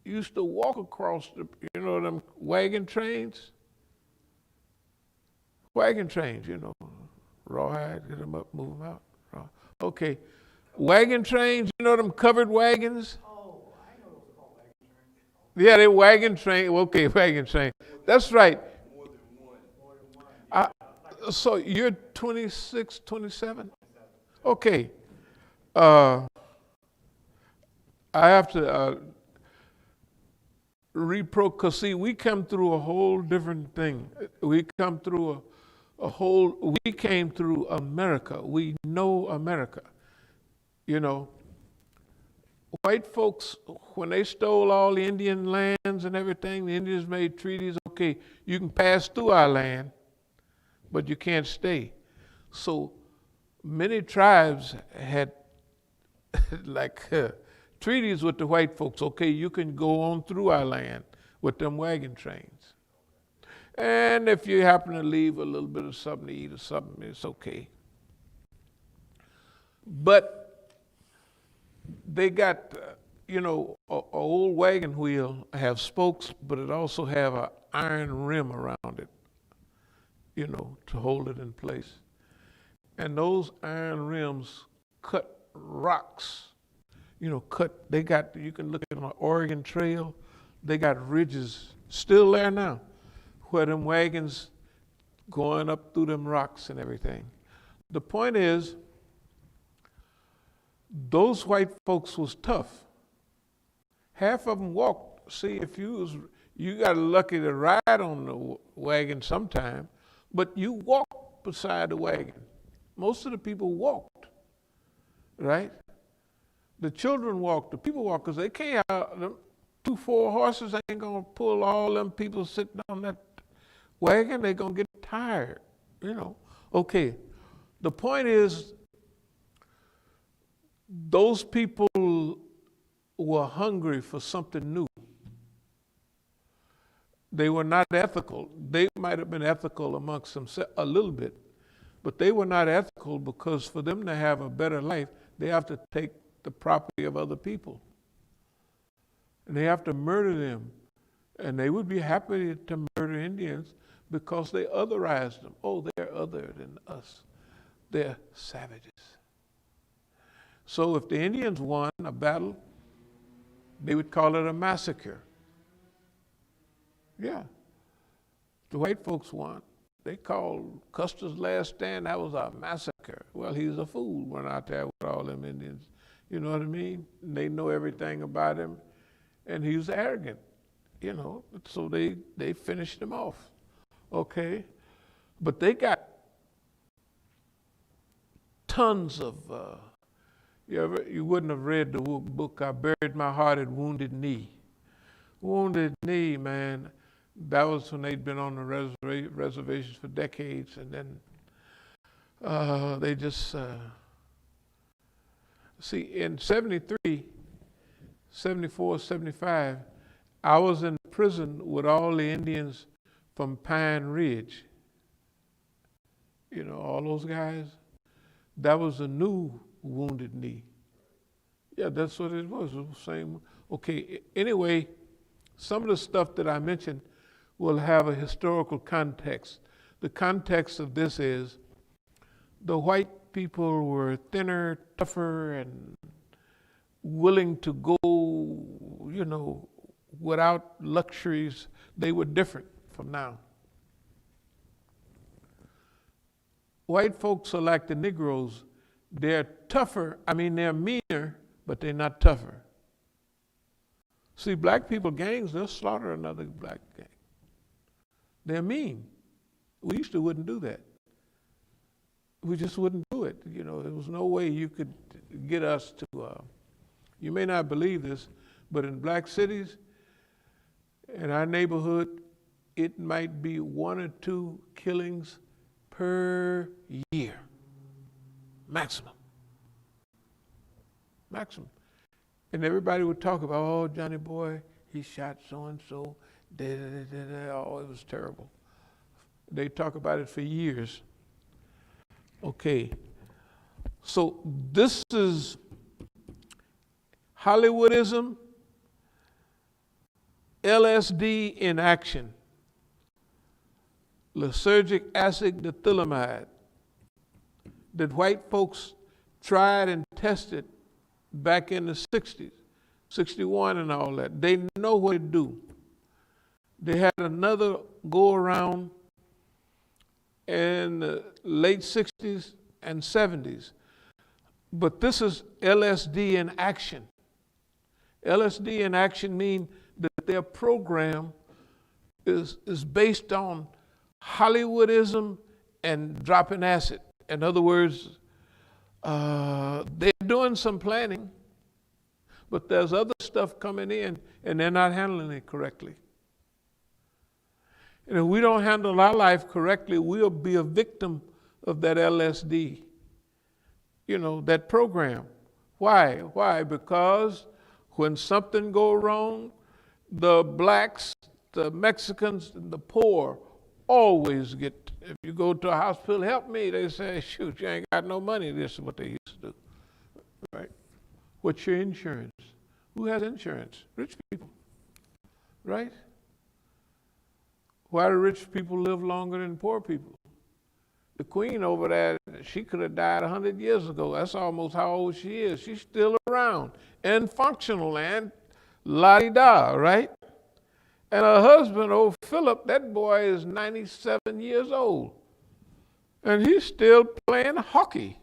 used to walk across them wagon trains. Wagon trains, rawhide, get them up, move them out. Okay, wagon trains, them covered wagons? Oh, I know those called wagon trains. Yeah, they wagon train. Okay, wagon train. That's right. More than one. So you're 26, 27? Okay. I have to because see, we come through a whole different thing. We come through we came through America. We know America. White folks, when they stole all the Indian lands and everything, the Indians made treaties, okay, you can pass through our land, but you can't stay. So many tribes had treaties with the white folks. Okay, you can go on through our land with them wagon trains. And if you happen to leave a little bit of something to eat or something, it's okay. But they got, a old wagon wheel have spokes, but it also have an iron rim around it, to hold it in place. And those iron rims cut rocks. You can look at an Oregon Trail, they got ridges still there now, where them wagons going up through them rocks and everything. The point is, those white folks was tough. Half of them walked. See, if you got lucky to ride on the wagon sometime, but you walked beside the wagon. Most of the people walked, right? The children walked, the people walked, because they can't have them 2-4 horses ain't gonna pull all them people sitting on that wagon. They're gonna get tired, Okay, the point is, those people were hungry for something new. They were not ethical. They might have been ethical amongst themselves a little bit, But they were not ethical because for them to have a better life, they have to take the property of other people. And they have to murder them. And they would be happy to murder Indians because they otherized them. Oh, they're other than us. They're savages. So if the Indians won a battle, they would call it a massacre. Yeah. The white folks won. They called Custer's last stand, that was a massacre. Well, he's a fool, went out there with all them Indians. You know what I mean? And they know everything about him. And he was arrogant, you know. So they finished him off. Okay? But they got tons of, you wouldn't have read the book, I Buried My Heart at Wounded Knee. Wounded Knee, man. That was when they'd been on the reservations for decades, and then they just, see, in 73, 74, 75, I was in prison with all the Indians from Pine Ridge. You know, all those guys. That was a new Wounded Knee. Yeah, that's what it was. It was the same. Okay, anyway, some of the stuff that I mentioned will have a historical context. The context of this is the white people were thinner, tougher, and willing to go, you know, without luxuries. They were different from now. White folks are like the Negroes. They're tougher, they're meaner, but they're not tougher. See, black people gangs, they'll slaughter another black gang. They're mean. We used to wouldn't do that. We just wouldn't do it. You know, there was no way you could get us to, you may not believe this, but in black cities, in our neighborhood, it might be 1 or 2 killings per year. Maximum. Maximum. And everybody would talk about, oh, Johnny boy, he shot so-and-so. Oh, it was terrible. They talk about it for years. Okay. So this is Hollywoodism, LSD in action. Lysergic acid diethylamide that white folks tried and tested back in the 60s, 61 and all that. They know what to do. They had another go around in the late 60s and 70s. But this is LSD in action. LSD in action means that their program is based on Hollywoodism and dropping acid. In other words, they're doing some planning, but there's other stuff coming in and they're not handling it correctly. And if we don't handle our life correctly, we'll be a victim of that LSD, you know, that program. Why? Why? Because when something goes wrong, the blacks, the Mexicans, and the poor always get, if you go to a hospital, help me, they say, shoot, you ain't got no money. This is what they used to do, right? What's your insurance? Who has insurance? Rich people, right? Why do rich people live longer than poor people? The queen over there, she could have died 100 years ago. That's almost how old she is. She's still around and functional and la-di-da, right? And her husband, old Philip, that boy is 97 years old. And he's still playing hockey.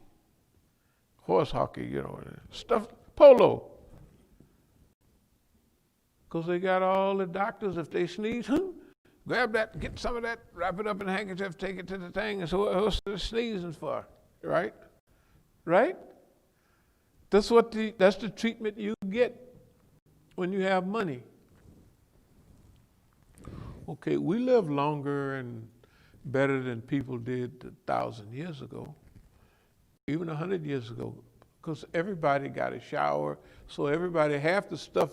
Horse hockey, you know, stuff, polo. Because they got all the doctors, if they sneeze, grab that, get some of that, wrap it up in a handkerchief, take it to the thing, and so what's the sneezing for, right? Right? That's the treatment you get when you have money. Okay, we live longer and better than people did 1,000 years ago, even 100 years ago, because everybody got a shower, so everybody, half the stuff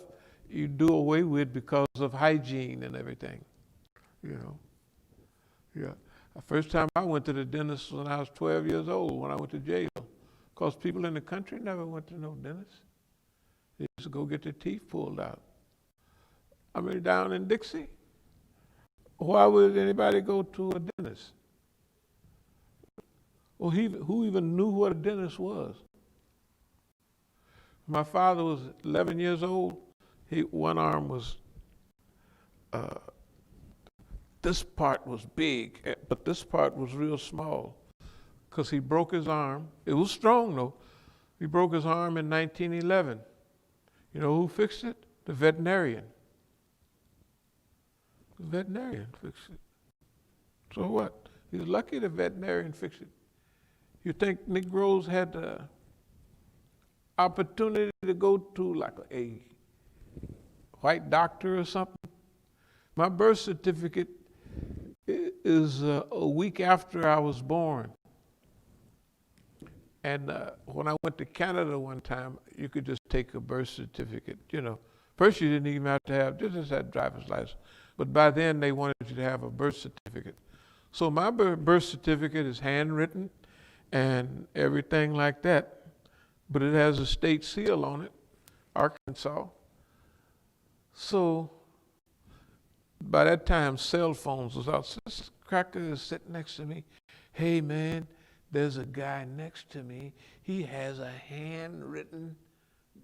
you do away with because of hygiene and everything, you know. Yeah. The first time I went to the dentist was when I was 12 years old, when I went to jail. Because people in the country never went to no dentist. They used to go get their teeth pulled out. I mean, down in Dixie, why would anybody go to a dentist? Well, who even knew what a dentist was? My father was 11 years old. One arm was, this part was big, but this part was real small because he broke his arm. It was strong though. He broke his arm in 1911. You know who fixed it? The veterinarian. The veterinarian fixed it. So what? He's lucky the veterinarian fixed it. You think Negroes had the opportunity to go to like a white doctor or something? My birth certificate is a week after I was born. And when I went to Canada one time, you could just take a birth certificate, you know. First you didn't even have to have, just had driver's license. But by then they wanted you to have a birth certificate. So my birth certificate is handwritten and everything like that. But it has a state seal on it, Arkansas. So by that time, cell phones was out. Sister Cracker is sitting next to me. Hey man, there's a guy next to me. He has a handwritten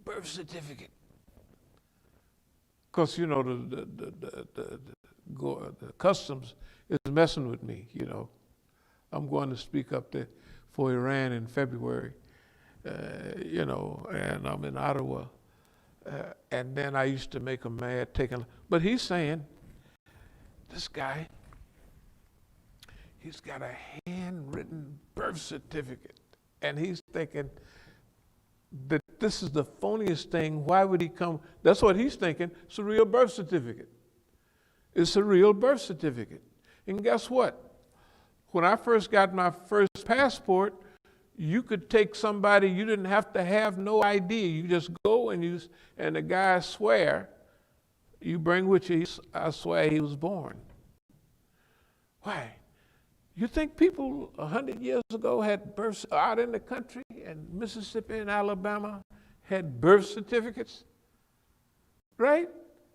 birth certificate. Because you know the customs is messing with me. You know, I'm going to speak up there for Iran in February. You know, and I'm in Ottawa. And then I used to make him mad, but he's saying, this guy, he's got a handwritten birth certificate. And he's thinking that this is the phoniest thing. Why would he come? That's what he's thinking. It's a real birth certificate. It's a real birth certificate. And guess what? When I first got my first passport, you could take somebody, you didn't have to have no ID. You just go and the guy swear, you bring with you, I swear he was born. Why? You think people 100 years ago had births out in the country, and Mississippi and Alabama had birth certificates? Right?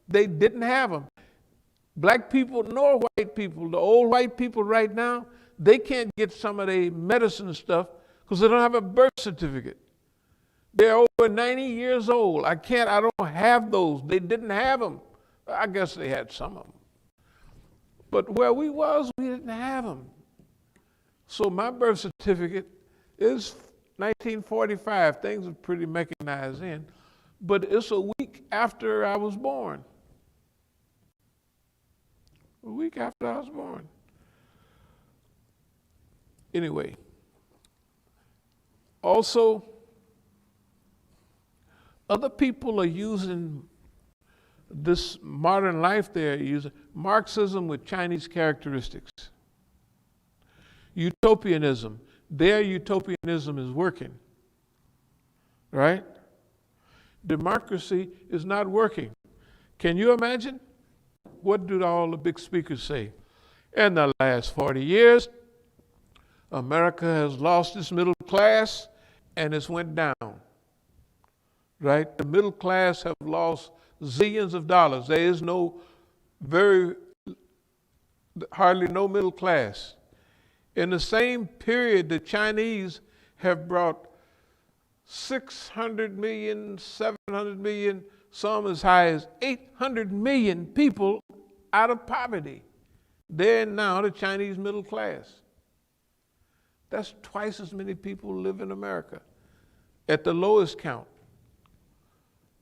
They didn't have them. Black people nor white people, the old white people right now, they can't get some of the medicine stuff because they don't have a birth certificate. They're over 90 years old. I don't have those. They didn't have them. I guess they had some of them. But where we didn't have them. So my birth certificate is 1945. Things are pretty mechanized then. But it's a week after I was born. A week after I was born. Anyway. Also, other people are using this modern life, they're using Marxism with Chinese characteristics. Utopianism, their utopianism is working, right? Democracy is not working. Can you imagine? What do all the big speakers say? In the last 40 years, America has lost its middle class and it's went down, right? The middle class have lost zillions of dollars. There is hardly no middle class. In the same period, the Chinese have brought 600 million, 700 million, some as high as 800 million people out of poverty. They're now the Chinese middle class. That's twice as many people live in America at the lowest count.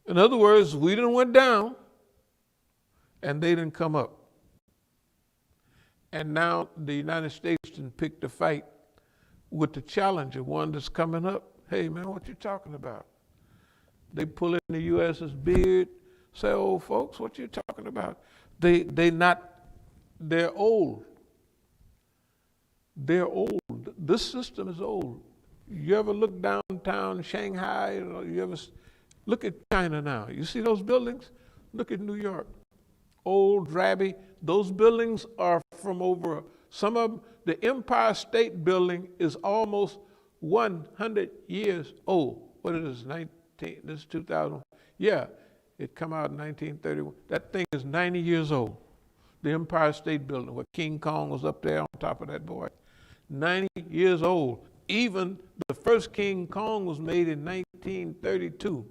In other words, we done went down and they didn't come up. And now the United States done picked a fight with the challenger, one that's coming up. Hey man, what you talking about? They pull in the US's beard, say, oh folks, what you talking about? They're old. They're old. This system is old. You ever look downtown Shanghai? You ever look at China now? You see those buildings? Look at New York. Old, drabby. Those buildings are from over Some of them, the Empire State Building is almost 100 years old. What is this, this is 2000? Yeah, it come out in 1931. That thing is 90 years old. The Empire State Building, where King Kong was up there on top of that boy. 90 years old. Even the first King Kong was made in 1932.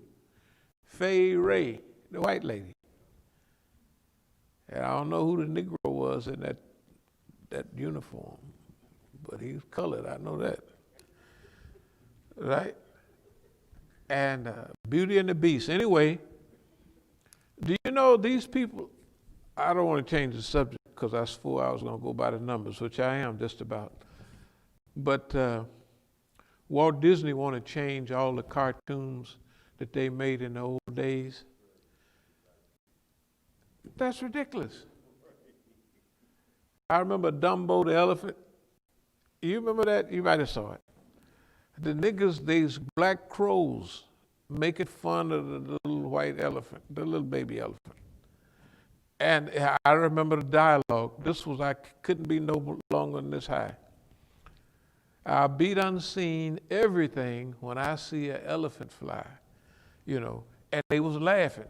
Fay Ray, the white lady. And I don't know who the Negro was in that uniform, but he's colored, I know that. Right? And Beauty and the Beast. Anyway, do you know these people, I don't want to change the subject because I swore I was going to go by the numbers, which I am just about. But Walt Disney want to change all the cartoons that they made in the old days. That's ridiculous. I remember Dumbo the elephant. You remember that? You might have saw it. The niggas, these black crows, making fun of the little white elephant, the little baby elephant. And I remember the dialogue. This was, I couldn't be no longer than this high. I'll beat unseen everything when I see an elephant fly, you know, and they was laughing.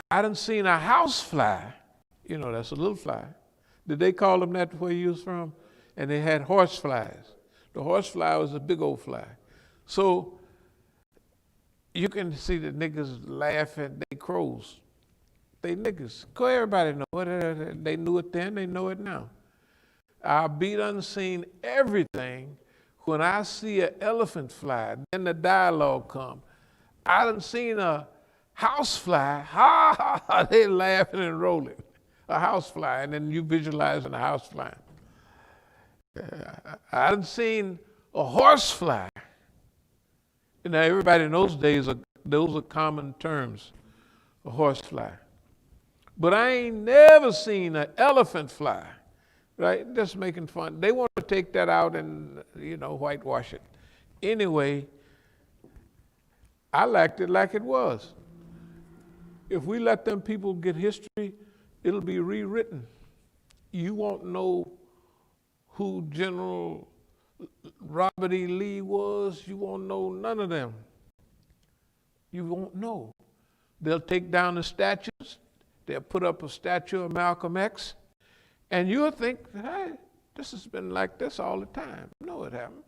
I done seen a house fly, you know, that's a little fly. Did they call them that where you was from? And they had horse flies. The horse fly was a big old fly. So you can see the niggas laughing, they crows. They niggas. Everybody know it. They knew it then, they know it now. I'll beat unseen everything when I see an elephant fly. Then the dialogue come. I done seen a house fly. Ha ha ha, they laughing and rolling. A house fly, and then you visualizing a house fly. I done seen a horse fly. You know, everybody in those days, those are common terms, a horse fly. But I ain't never seen an elephant fly, right? Just making fun. They want to take that out and, you know, whitewash it. Anyway, I liked it like it was. If we let them people get history, it'll be rewritten. You won't know who General Robert E. Lee was. You won't know none of them. You won't know. They'll take down the statues. They'll put up a statue of Malcolm X. And you'll think, hey, this has been like this all the time. No, it hasn't.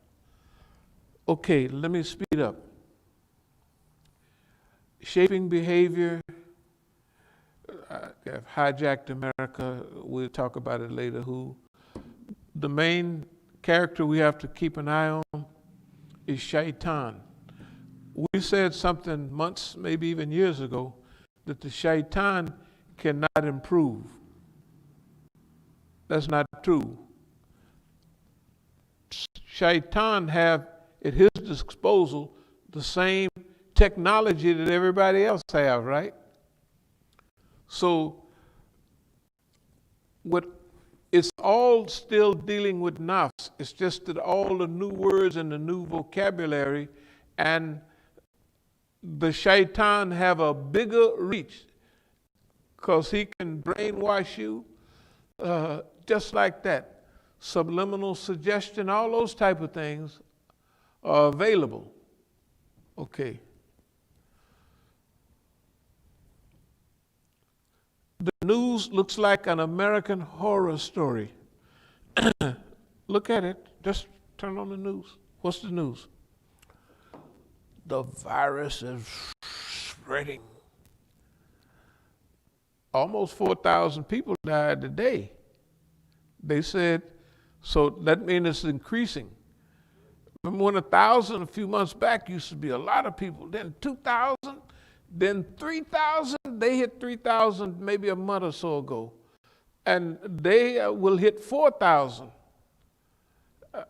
Okay, let me speed up. Shaping behavior. Have hijacked America. We'll talk about it later. Who? The main character we have to keep an eye on is Shaitan. We said something months, maybe even years ago, that the Shaitan cannot improve. That's not true. Shaitan have at his disposal the same technology that everybody else have, right? So it's all still dealing with nafs. It's just that all the new words and the new vocabulary, and the shaitan have a bigger reach because he can brainwash you just like that. Subliminal suggestion, all those type of things are available. Okay. The news looks like an American horror story. Look at it. Just turn on the news. What's the news? The virus is spreading. Almost 4,000 people died today. They said, so that means it's increasing. Remember when 1,000 a few months back used to be a lot of people, then 2,000, then 3,000, they hit 3,000 maybe a month or so ago. And they will hit 4,000.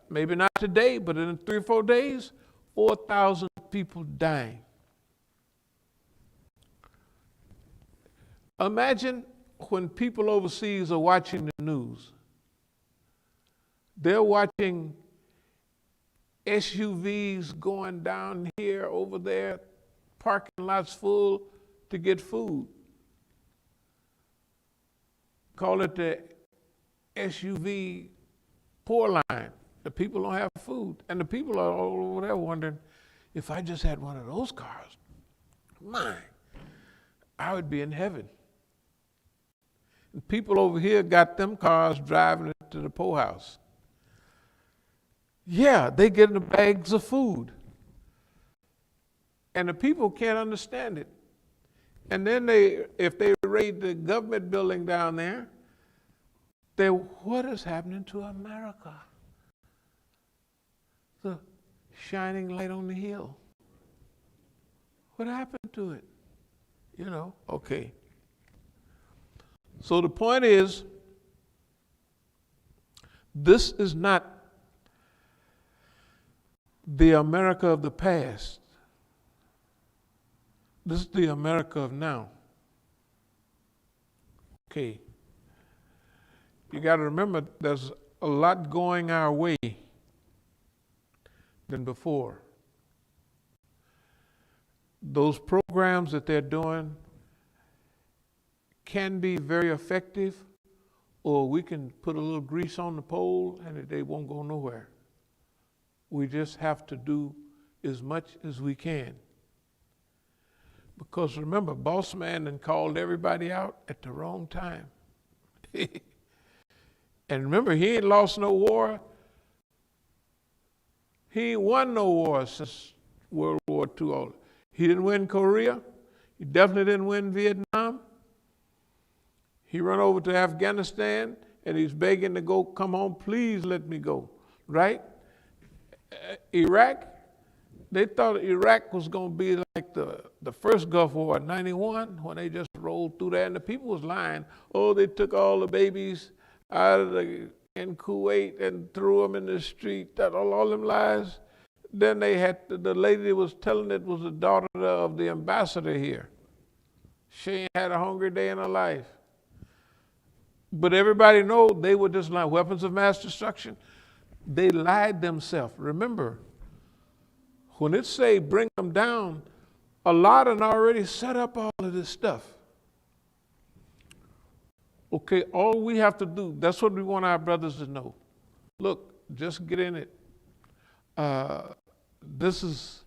Maybe not today, but in 3 or 4 days, 4,000 people dying. Imagine when people overseas are watching the news. They're watching SUVs going down here, over there, parking lots full to get food. Call it the SUV poor line. The people don't have food. And the people are all over there wondering, if I just had one of those cars, my, I would be in heaven. And people over here got them cars driving it to the poorhouse. Yeah, they get the bags of food. And the people can't understand it. And then if they raid the government building down there, what is happening to America? The shining light on the hill. What happened to it? Okay. So the point is, this is not the America of the past. This is the America of now. Okay. You got to remember, there's a lot going our way than before. Those programs that they're doing can be very effective, or we can put a little grease on the pole and they won't go nowhere. We just have to do as much as we can. Because remember, boss man done called everybody out at the wrong time. And remember, he ain't lost no war. He ain't won no war since World War II. He didn't win Korea. He definitely didn't win Vietnam. He run over to Afghanistan and he's begging to go, come home, please let me go, right? Iraq, they thought Iraq was going to be like the first Gulf War in 91 when they just rolled through there, and the people was lying. Oh, they took all the babies out of in Kuwait and threw them in the street, all them lies. Then they had, the lady was telling it was the daughter of the ambassador here. She ain't had a hungry day in her life. But everybody know they were just like weapons of mass destruction. They lied themselves. Remember, when it say bring them down, a lot had already set up all of this stuff. Okay, all we have to do, that's what we want our brothers to know. Look, just get in it. This is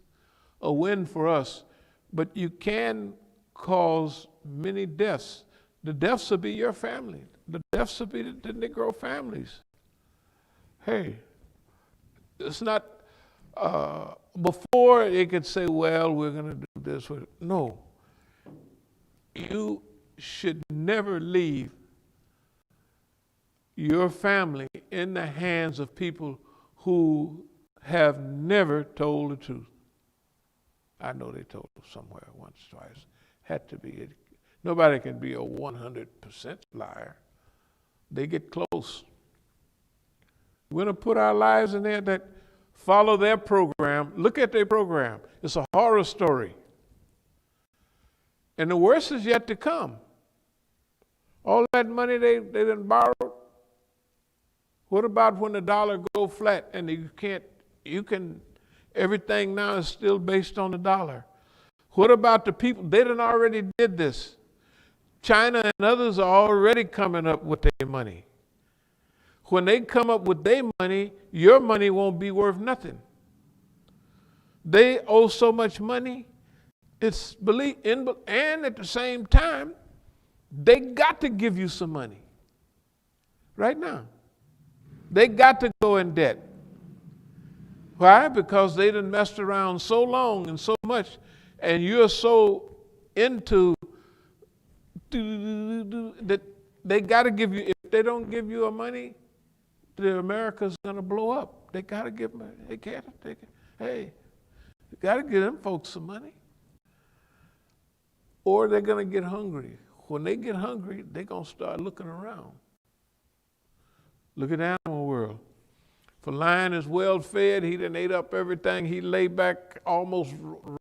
a win for us, but you can cause many deaths. The deaths will be your family. The deaths will be the Negro families. Hey, it's not, before they could say, well, we're going to do this. No, you should never leave your family in the hands of people who have never told the truth. I know they told somewhere once, twice. Had to be it. Nobody can be a 100% liar. They get close. We're going to put our lives in there that follow their program. Look at their program. It's a horror story. And the worst is yet to come. All that money they done borrowed. What about when the dollar go flat and you can, everything now is still based on the dollar. What about the people? They done already did this. China and others are already coming up with their money. When they come up with their money, your money won't be worth nothing. They owe so much money, it's and at the same time, they got to give you some money. Right now. They got to go in debt. Why? Because they done messed around so long and so much, and you're so into that they got to give you, if they don't give you a money, the America's going to blow up. They got to give them, they can't, hey, you got to give them folks some money. Or they're going to get hungry. When they get hungry, they're going to start looking around. Look at the animal world. If a lion is well fed, he done ate up everything. He lay back almost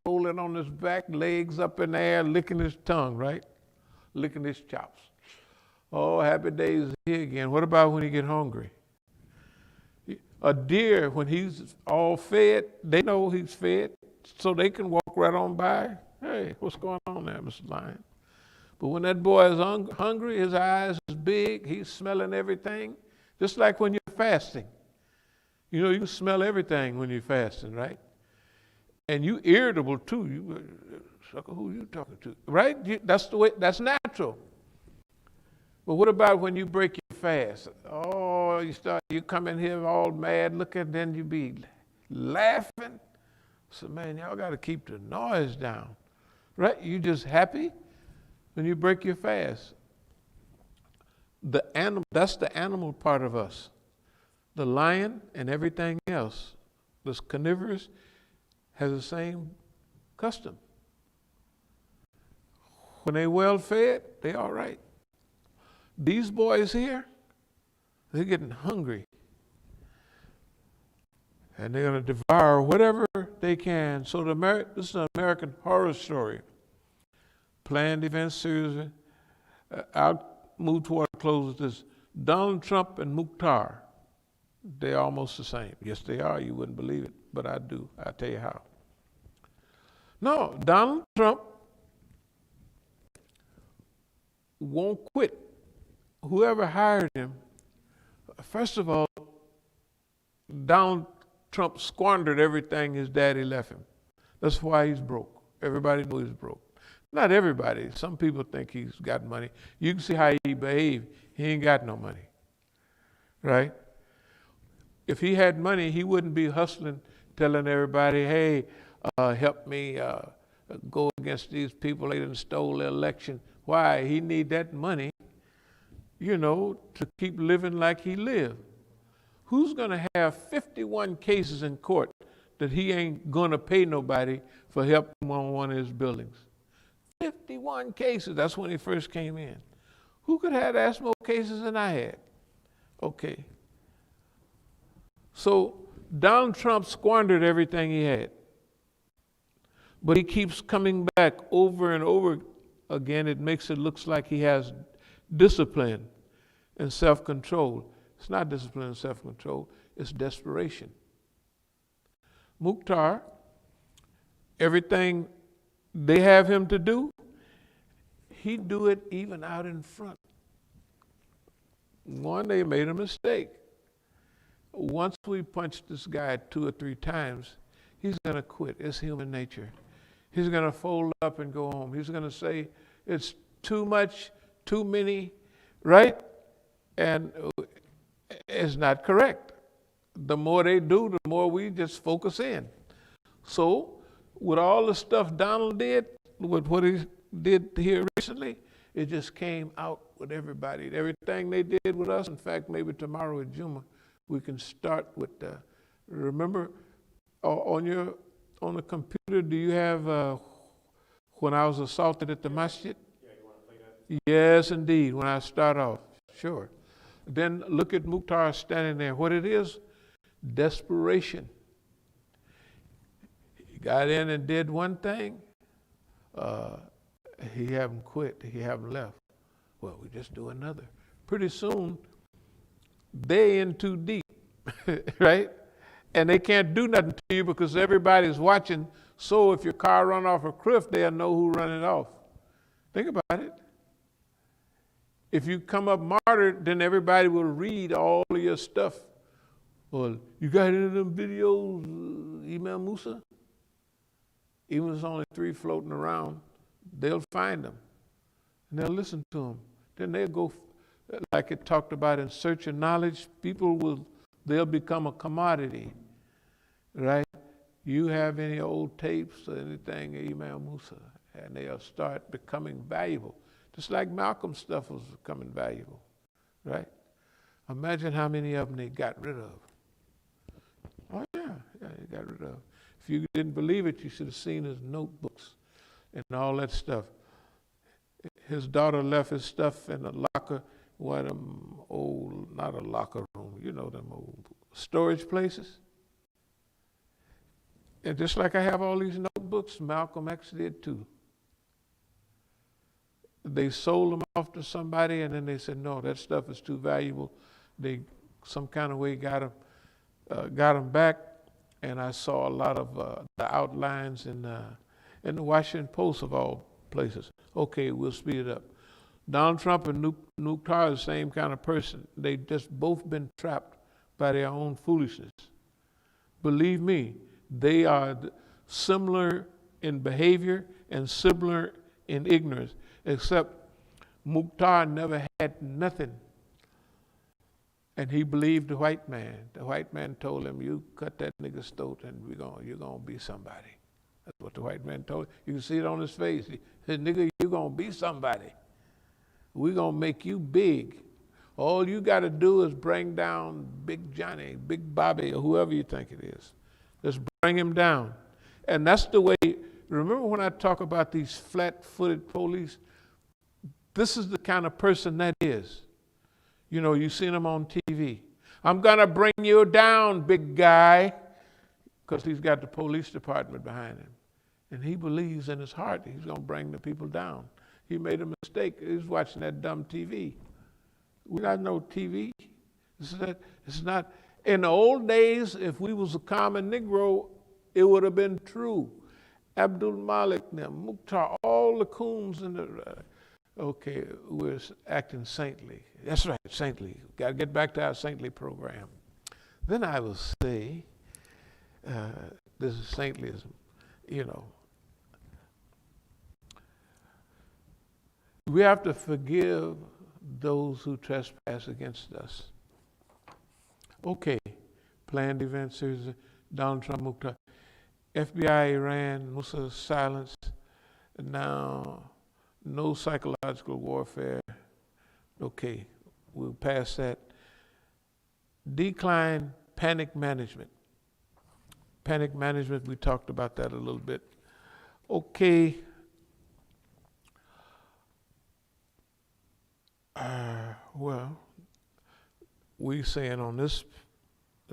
rolling on his back, legs up in the air, licking his tongue, right? Licking his chops. Oh, happy days here again. What about when he get hungry? A deer, when he's all fed, they know he's fed, so they can walk right on by. Hey, what's going on there, Mr. Lion? But when that boy is hungry, his eyes is big, he's smelling everything. Just like when you're fasting. You know, you can smell everything when you're fasting, right? And you irritable too. You, sucker, who you talking to? Right? That's the way, that's natural. But what about when you break your fast? Oh, you come in here all mad looking, then you be laughing. So man, y'all got to keep the noise down, right? You just happy when you break your fast. That's the animal part of us. The lion and everything else, this carnivorous, has the same custom. When they well fed, they all right. These boys here, they're getting hungry. And they're going to devour whatever they can. So this is an American horror story. Planned event series. I'll move toward a close with this. Donald Trump and Mukhtar, they're almost the same. Yes, they are. You wouldn't believe it, but I do. I'll tell you how. No, Donald Trump won't quit. Whoever hired him, first of all, Donald Trump squandered everything his daddy left him. That's why he's broke. Everybody knows he's broke. Not everybody. Some people think he's got money. You can see how he behaved. He ain't got no money, right? If he had money, he wouldn't be hustling, telling everybody, hey, help me go against these people. They done stole the election. Why? He need that money, you know, to keep living like he lived. Who's going to have 51 cases in court that he ain't going to pay nobody for helping him on one of his buildings? 51 cases. That's when he first came in. Who could have asked more cases than I had? Okay. So Donald Trump squandered everything he had. But he keeps coming back over and over again. It makes it look like he has discipline and self-control. It's not discipline and self-control. It's desperation. Mukhtar, everything they have him to do, he do it even out in front. One, they made a mistake. Once we punch this guy 2 or 3 times, he's going to quit. It's human nature. He's going to fold up and go home. He's going to say, it's too much, too many, right? And it's not correct. The more they do, the more we just focus in. So with all the stuff Donald did, with what he did here recently, it just came out with everybody. Everything they did with us, in fact, maybe tomorrow with Juma, we can start with, remember, on the computer, do you have when I was assaulted at the masjid? Yeah, you want to play that? Yes, indeed, when I start off, sure. Then look at Mukhtar standing there. What it is? Desperation. He got in and did one thing. He haven't quit. He haven't left. Well, we just do another. Pretty soon, they in too deep, right? And they can't do nothing to you because everybody's watching. So if your car run off a cliff, they'll know who run it off. Think about it. If you come up martyred, then everybody will read all of your stuff. Well, you got any of them videos, Imam Musa? Even if there's only 3 floating around, they'll find them. And they'll listen to them. Then they'll go, like it talked about in Search of Knowledge, they'll become a commodity, right? You have any old tapes or anything, Imam Musa, and they'll start becoming valuable. Just like Malcolm's stuff was becoming valuable, right? Imagine how many of them they got rid of. Oh yeah, they got rid of. If you didn't believe it, you should have seen his notebooks and all that stuff. His daughter left his stuff in a locker, one of them old, not a locker room, you know them old storage places. And just like I have all these notebooks, Malcolm X did too. They sold them off to somebody, and then they said, no, that stuff is too valuable. They, some kind of way, got them back, and I saw a lot of the outlines in the Washington Post of all places. Okay, we'll speed it up. Donald Trump and Mukhtar are the same kind of person. They just both been trapped by their own foolishness. Believe me, they are similar in behavior and similar in ignorance, except Mukhtar never had nothing. And he believed the white man. The white man told him, you cut that nigga's throat and you're gonna be somebody. That's what the white man told him. You can see it on his face. He said, nigga, you're gonna be somebody. We're gonna make you big. All you gotta do is bring down Big Johnny, Big Bobby, or whoever you think it is. Just bring him down. And that's the way, remember when I talk about these flat-footed police? This is the kind of person that is. You know, you've seen him on TV. I'm gonna bring you down, big guy, because he's got the police department behind him. And he believes in his heart he's gonna bring the people down. He made a mistake. He was watching that dumb TV. We got no TV. It's not. In the old days, if we was a common Negro, it would have been true. Abdul Malik, Mukhtar, all the coons in the. Okay, we're acting saintly. That's right, saintly. Got to get back to our saintly program. Then I will say, this is saintlyism, you know. We have to forgive those who trespass against us. Okay, planned events, here's Donald Trump, Mukhtar. FBI, Iran, Musa silence, and now no psychological warfare. Okay, we'll pass that. Decline panic management. Panic management, we talked about that a little bit. Okay. Well, we saying on this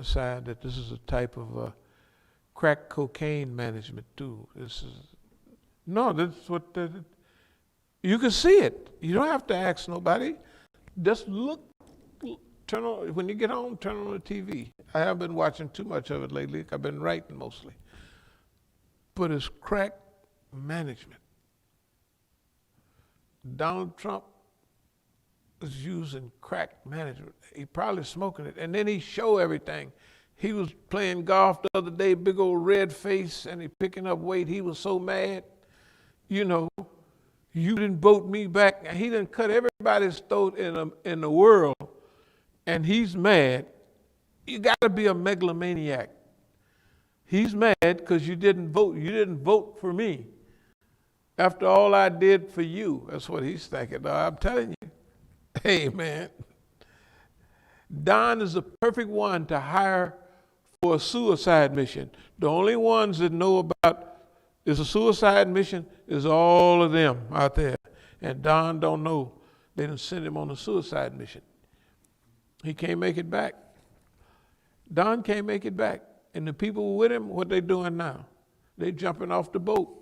side that this is a type of crack cocaine management too. This is that's what you can see it. You don't have to ask nobody. Just look. Turn on when you get home. Turn on the TV. I haven't been watching too much of it lately. I've been writing mostly. But it's crack management. Donald Trump was using crack management. He probably smoking it. And then he show everything. He was playing golf the other day, big old red face, and he picking up weight. He was so mad. You know, you didn't vote me back. He didn't cut everybody's throat in the world, and he's mad. You got to be a megalomaniac. He's mad because you didn't vote. You didn't vote for me. After all I did for you, that's what he's thinking. I'm telling you. Hey, man. Don is the perfect one to hire for a suicide mission. The only ones that know about is a suicide mission is all of them out there. And Don don't know. They didn't send him on a suicide mission. He can't make it back. Don can't make it back. And the people with him, what they doing now? They jumping off the boat.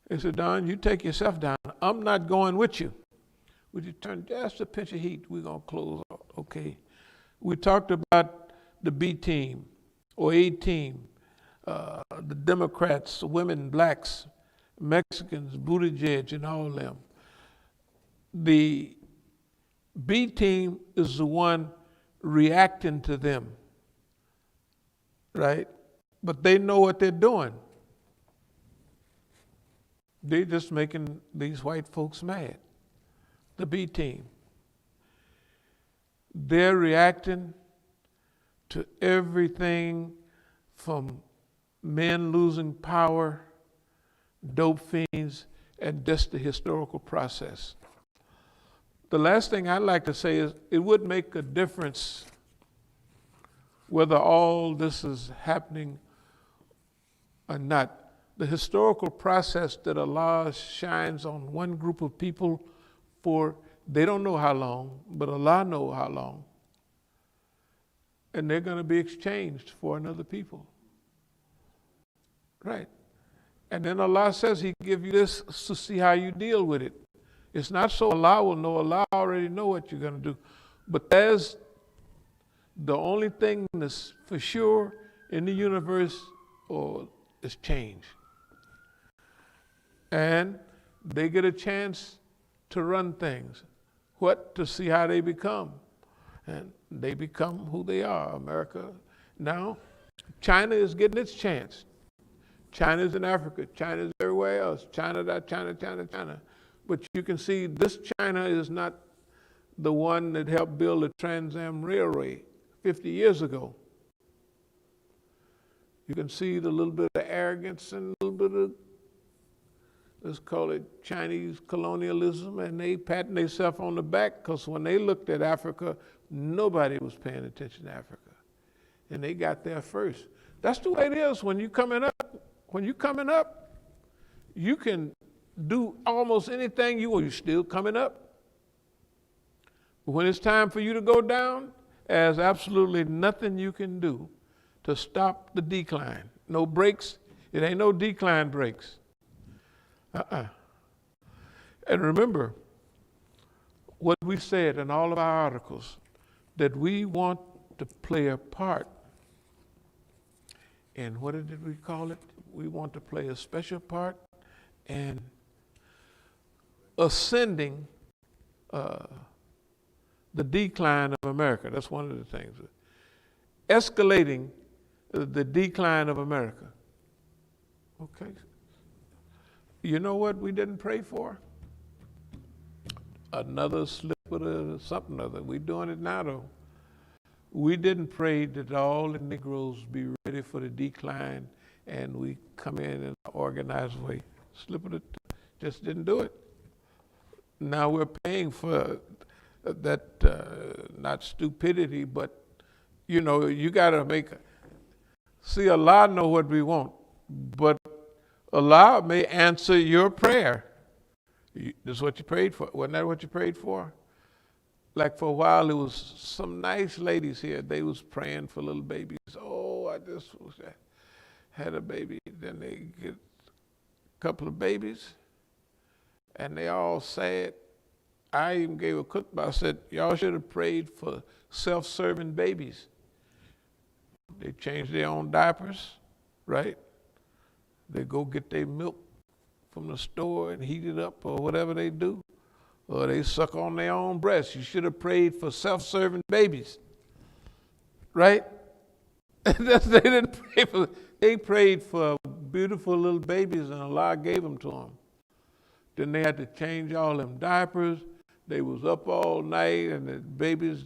They said, Don, you take yourself down. I'm not going with you. Would you turn just a pinch of heat? We're going to close out, okay? We talked about the B team or A team, the Democrats, women, blacks, Mexicans, Buttigieg, and all of them. The B team is the one reacting to them, right? But they know what they're doing. They're just making these white folks mad. The B team. They're reacting to everything from men losing power, dope fiends, and just the historical process. The last thing I'd like to say is it would make a difference whether all this is happening or not. The historical process that Allah shines on one group of people for, they don't know how long, but Allah knows how long. And they're going to be exchanged for another people. Right. And then Allah says He give you this to see how you deal with it. It's not so Allah will know. Allah already know what you're going to do. But there's the only thing that's for sure in the universe is change. And they get a chance to run things. What? To see how they become. And they become who they are, America. Now, China is getting its chance. China's in Africa. China's everywhere else. China. But you can see this China is not the one that helped build the Trans Am Railway 50 years ago. You can see the little bit of arrogance and a little bit of, let's call it Chinese colonialism, and they patting themselves on the back because when they looked at Africa, nobody was paying attention to Africa. And they got there first. That's the way it is when you're coming up. When you're coming up, you can do almost anything you're still coming up. But when it's time for you to go down, there's absolutely nothing you can do to stop the decline. No brakes. It ain't no decline brakes. And remember what we said in all of our articles, that we want to play a part in, what did we call it? We want to play a special part in ascending the decline of America. That's one of the things. Escalating the decline of America. Okay. You know what we didn't pray for? Another slip of something other. We're doing it now though. We didn't pray that all the Negroes be ready for the decline and we come in an organized way. Slip of the just didn't do it. Now we're paying for that, not stupidity, but you know, you gotta see, Allah know what we want, but Allah may answer your prayer. This is what you prayed for. Wasn't that what you prayed for? Like for a while, there was some nice ladies here. They was praying for little babies. Oh, I just had a baby. Then they get a couple of babies, and they all sad. I even gave a khutbah. I said, y'all should have prayed for self-serving babies. They change their own diapers, right? They go get their milk from the store and heat it up or whatever they do. Or they suck on their own breasts. You should have prayed for self-serving babies, right? They didn't pray for, they prayed for beautiful little babies and Allah gave them to them. Then they had to change all them diapers. They was up all night and the babies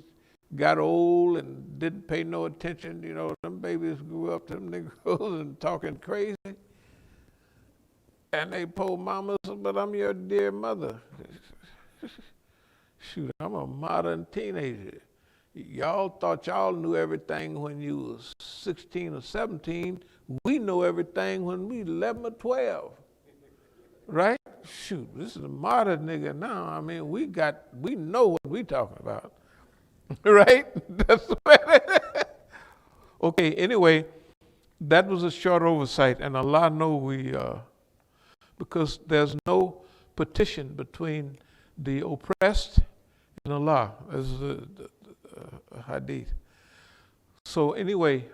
got old and didn't pay no attention. You know, them babies grew up, them Negroes, and talking crazy. And they told mama, but I'm your dear mother. Shoot, I'm a modern teenager. Y'all thought y'all knew everything when you was 16 or 17. We know everything when we 11 or 12. Right? Shoot, this is a modern nigga now. I mean, we know what we talking about. Right? That's okay, anyway, that was a short oversight, and Allah know we, because there's no petition between the oppressed and Allah, as the hadith. So anyway,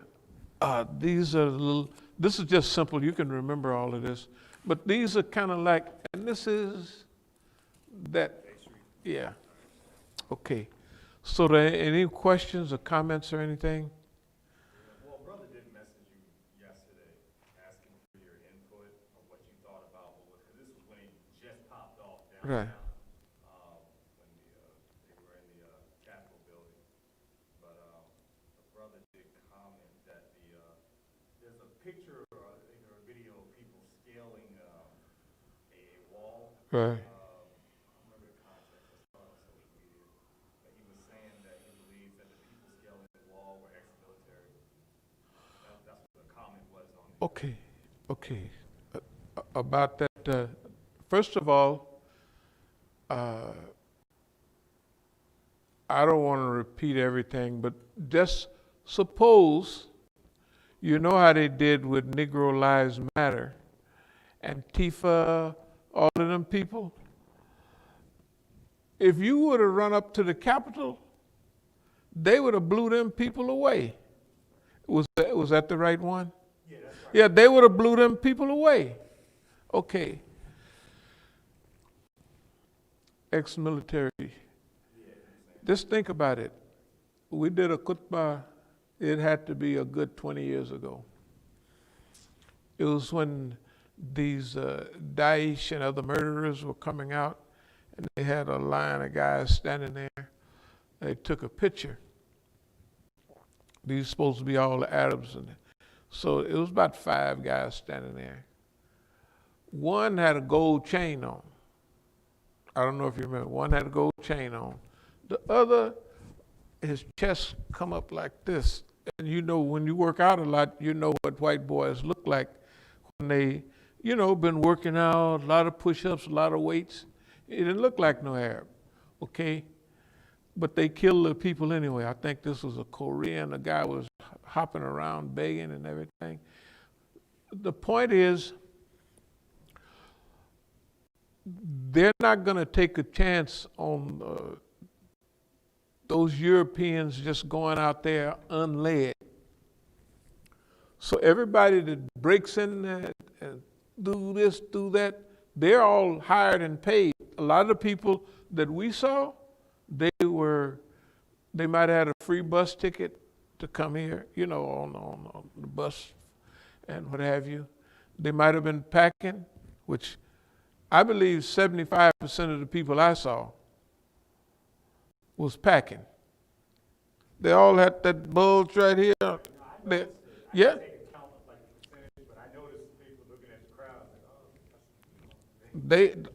this is just simple. You can remember all of this. But these are kind of like, and this is that, yeah. Okay. So there any questions or comments or anything? Well, brother did message you yesterday asking for your input on what you thought about what was, because this was when it just popped off downtown. Right. When they were in the Capitol building. But the brother did comment that there's a picture or a video of people scaling a wall. Right. Okay. About that, first of all, I don't want to repeat everything, but just suppose you know how they did with Negro Lives Matter, Antifa, all of them people. If you would have run up to the Capitol, they would have blew them people away. Was that the right one? Yeah, that's right. Yeah, they would have blew them people away. Okay. ex-military. Just think about it. We did a khutbah, it had to be a good 20 years ago. It was when these Daesh and other murderers were coming out, and they had a line of guys standing there. They took a picture. These are supposed to be all the Arabs. So it was about 5 guys standing there. One had a gold chain on. I don't know if you remember. One had a gold chain on. The other, his chest come up like this. And you know, when you work out a lot, you know what white boys look like when they, been working out, a lot of push-ups, a lot of weights. It didn't look like no Arab, okay? But they killed the people anyway. I think this was a Korean. The guy was hopping around begging and everything. The point is, they're not going to take a chance on those Europeans just going out there unled. So everybody that breaks in there and do this, do that, they're all hired and paid. A lot of the people that we saw, they might have had a free bus ticket to come here, on the bus and what have you. They might have been packing, which I believe 75% of the people I saw was packing. They all had that bulge right here. Yeah.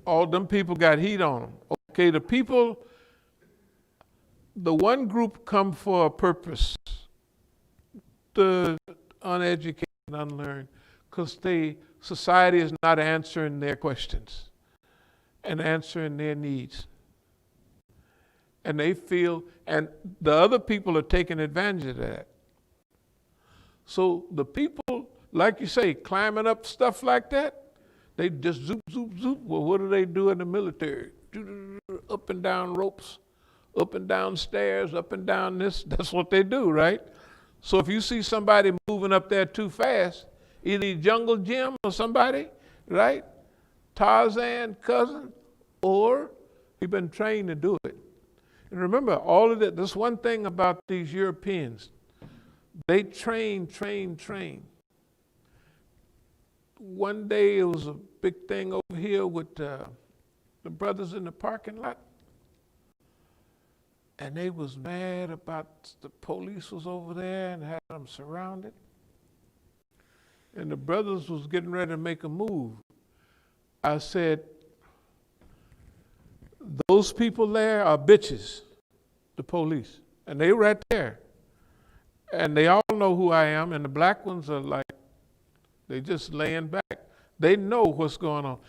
All them people got heat on them. Okay, the one group come for a purpose, the uneducated, unlearned, because society is not answering their questions and answering their needs. And they feel, and the other people are taking advantage of that. So the people, like you say, climbing up stuff like that, they just zoop, zoop, zoop. Well, what do they do in the military? Up and down ropes, up and down stairs, up and down this. That's what they do, right? So if you see somebody moving up there too fast, either Jungle Jim or somebody, right? Tarzan cousin, or he's been trained to do it. And remember, all of that, this one thing about these Europeans, they train. One day it was a big thing over here with the brothers in the parking lot. And they was mad about the police was over there and had them surrounded. And the brothers was getting ready to make a move. I said, those people there are bitches, the police. And they right there. And they all know who I am, and the black ones are like, they just laying back. They know what's going on.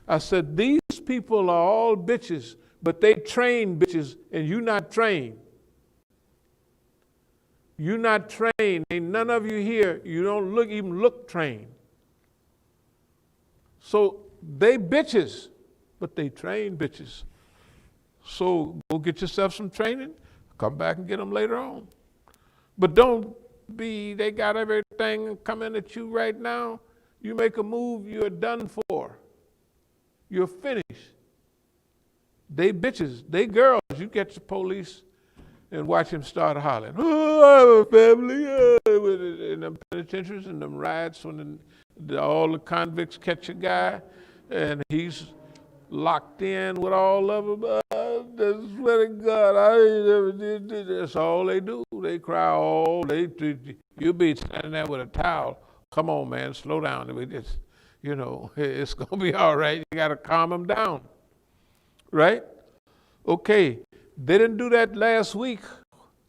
I said, these people are all bitches, but they train bitches, and you not trained. You not trained. Ain't none of you here, you don't even look trained. So they bitches, but they train bitches. So go get yourself some training, come back and get them later on. But don't be, they got everything coming at you right now. You make a move, you're done for. You're finished. They bitches, they girls. You get the police and watch him start hollering. Oh, I have a family. In the penitentiaries and them riots when all the convicts catch a guy and he's locked in with all of them. I swear to God, I ain't never did this. That's all they do. They cry all day. You be standing there with a towel. Come on, man, slow down. We just, it's going to be all right. You got to calm them down. Right? Okay. They didn't do that last week.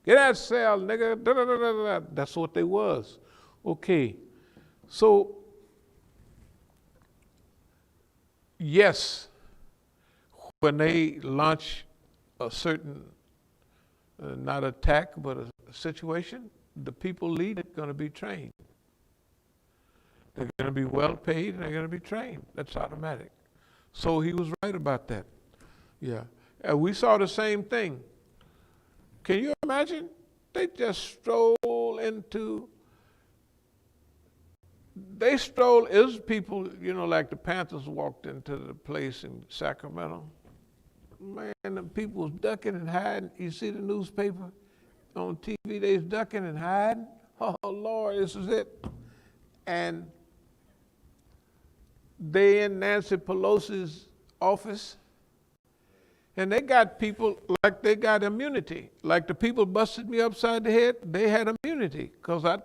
Get that cell, nigga. Da, da, da, da, da. That's what they was. Okay. So, yes, when they launch a certain, not attack, but a situation, the people lead it going to be trained. They're going to be well paid and they're going to be trained. That's automatic. So he was right about that. Yeah. And we saw the same thing. Can you imagine? They just stroll into, is people, like the Panthers walked into the place in Sacramento. Man, the people was ducking and hiding. You see the newspaper on TV, they was ducking and hiding. Oh, Lord, this is it. And they in Nancy Pelosi's office, and they got people like they got immunity. Like the people busted me upside the head, they had immunity because I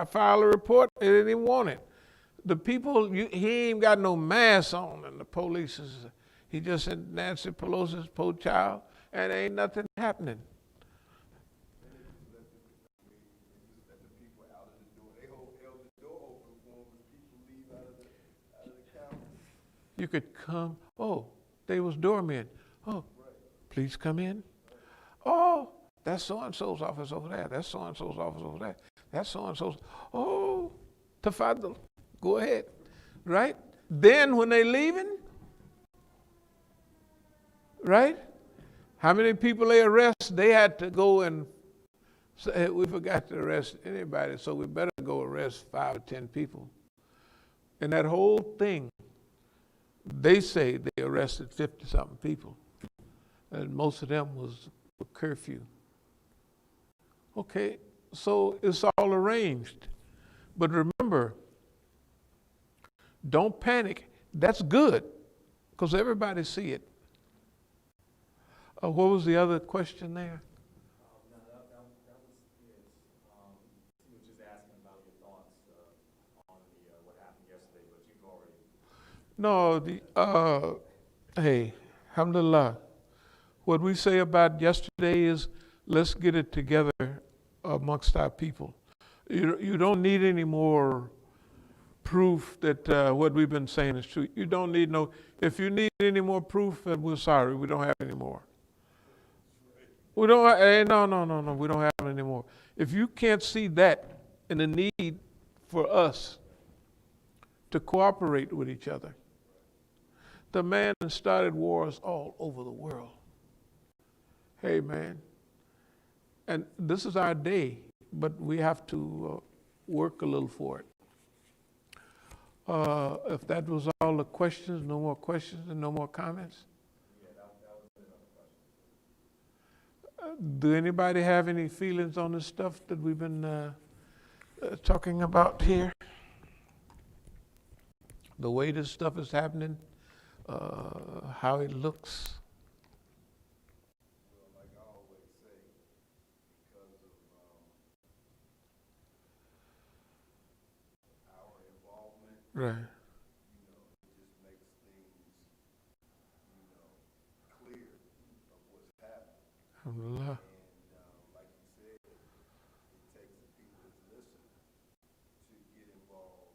filed a report, they didn't even want it. The people, he ain't got no mask on, and the police is, he just said Nancy Pelosi's poor child, and ain't nothing happening. You could come, oh, they was doormen. Oh, please come in. Oh, that's so-and-so's office over there. That's so-and-so's office over there. That's so-and-so's. Oh, tafadhal, go ahead, right? Then when they leaving, right? How many people they arrest? They had to go and say, we forgot to arrest anybody, so we better go arrest 5 or 10 people. And that whole thing, they say they arrested 50-something people, and most of them was a curfew. Okay, so it's all arranged. But remember, don't panic. That's good, because everybody see it. What was the other question there? No, that was it. He was just asking about your thoughts on what happened yesterday, but you've already. No, hey, alhamdulillah. What we say about yesterday is let's get it together amongst our people. You don't need any more proof that what we've been saying is true. You don't need if you need any more proof, then we're sorry, we don't have any more. We don't, no, we don't have it anymore. If you can't see that and the need for us to cooperate with each other, the man started wars all over the world. Hey, man, and this is our day, but we have to work a little for it. If that was all the questions, no more questions and no more comments? Do anybody have any feelings on this stuff that we've been talking about here? The way this stuff is happening, how it looks. Well, like I always say, because of our involvement, Right. it just makes things, clear of what's happening. Alhamdulillah. And like you said, it takes the people that listen to get involved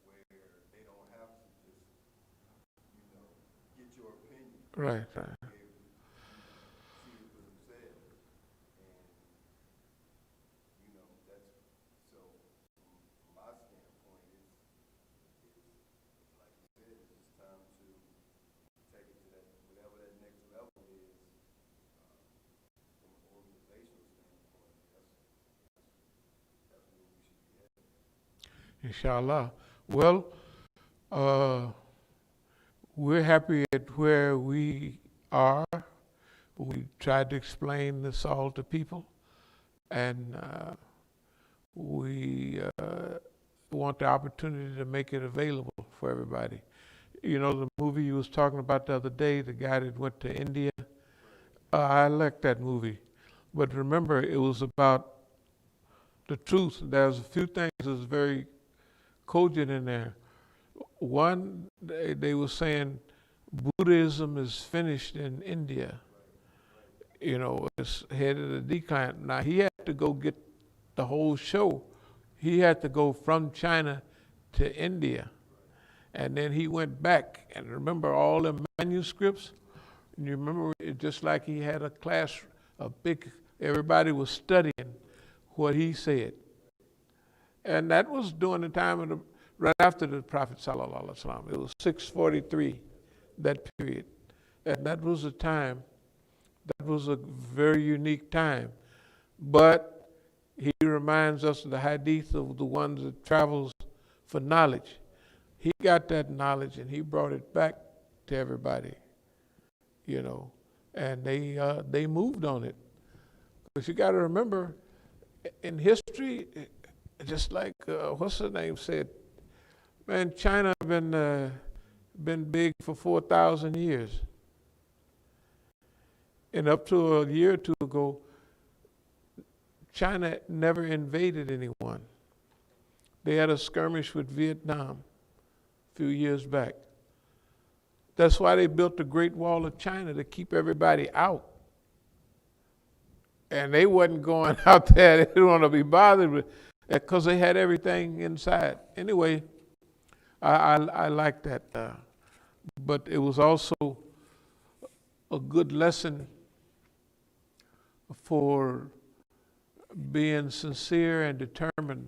where they don't have to just, get your opinion. Right, right. Be able to, see it for themselves. And, that's, so from my standpoint, it's like you said, it's just time to take it to that, whatever that next level is. From an organizational standpoint, that's where we should be headed. Inshallah. Well, we're happy at where we are. We tried to explain this all to people, and we want the opportunity to make it available for everybody. You know, the movie you was talking about the other day, the guy that went to India, I liked that movie. But remember, it was about the truth. There's a few things that's very cogent in there. One, they were saying Buddhism is finished in India. It's headed a decline. Now, he had to go get the whole show. He had to go from China to India. And then he went back, and remember all the manuscripts? And you remember it just like he had a class, everybody was studying what he said. And that was during the time of right after the Prophet Sallallahu Alaihi Wasallam. It was 643, that period. And that was a time, that was a very unique time. But he reminds us of the hadith of the ones that travels for knowledge. He got that knowledge and he brought it back to everybody. you know, and they moved on it. But you got to remember, in history, just like what's her name said, man, China been big for 4,000 years, and up to a year or two ago, China never invaded anyone. They had a skirmish with Vietnam a few years back. That's why they built the Great Wall of China, to keep everybody out. And they wasn't going out there. They didn't want to be bothered with it because they had everything inside. Anyway, I like that. But it was also a good lesson for being sincere and determined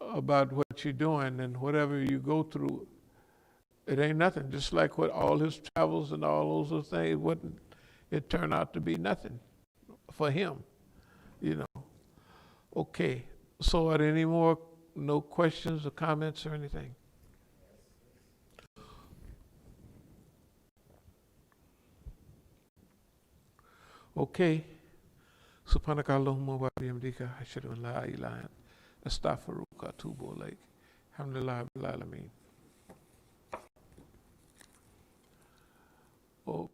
about what you're doing, and whatever you go through, it ain't nothing. Just like what all his travels and all those things, it turned out to be nothing for him, you know. Okay, so are there any more, no questions or comments or anything? Okay. Subhanaka Allahumma wa bihamdika ashhadu an la ilaha illa anta astaghfiruka wa atubu ilaik. Alhamdulillah rabbil alamin. Oh.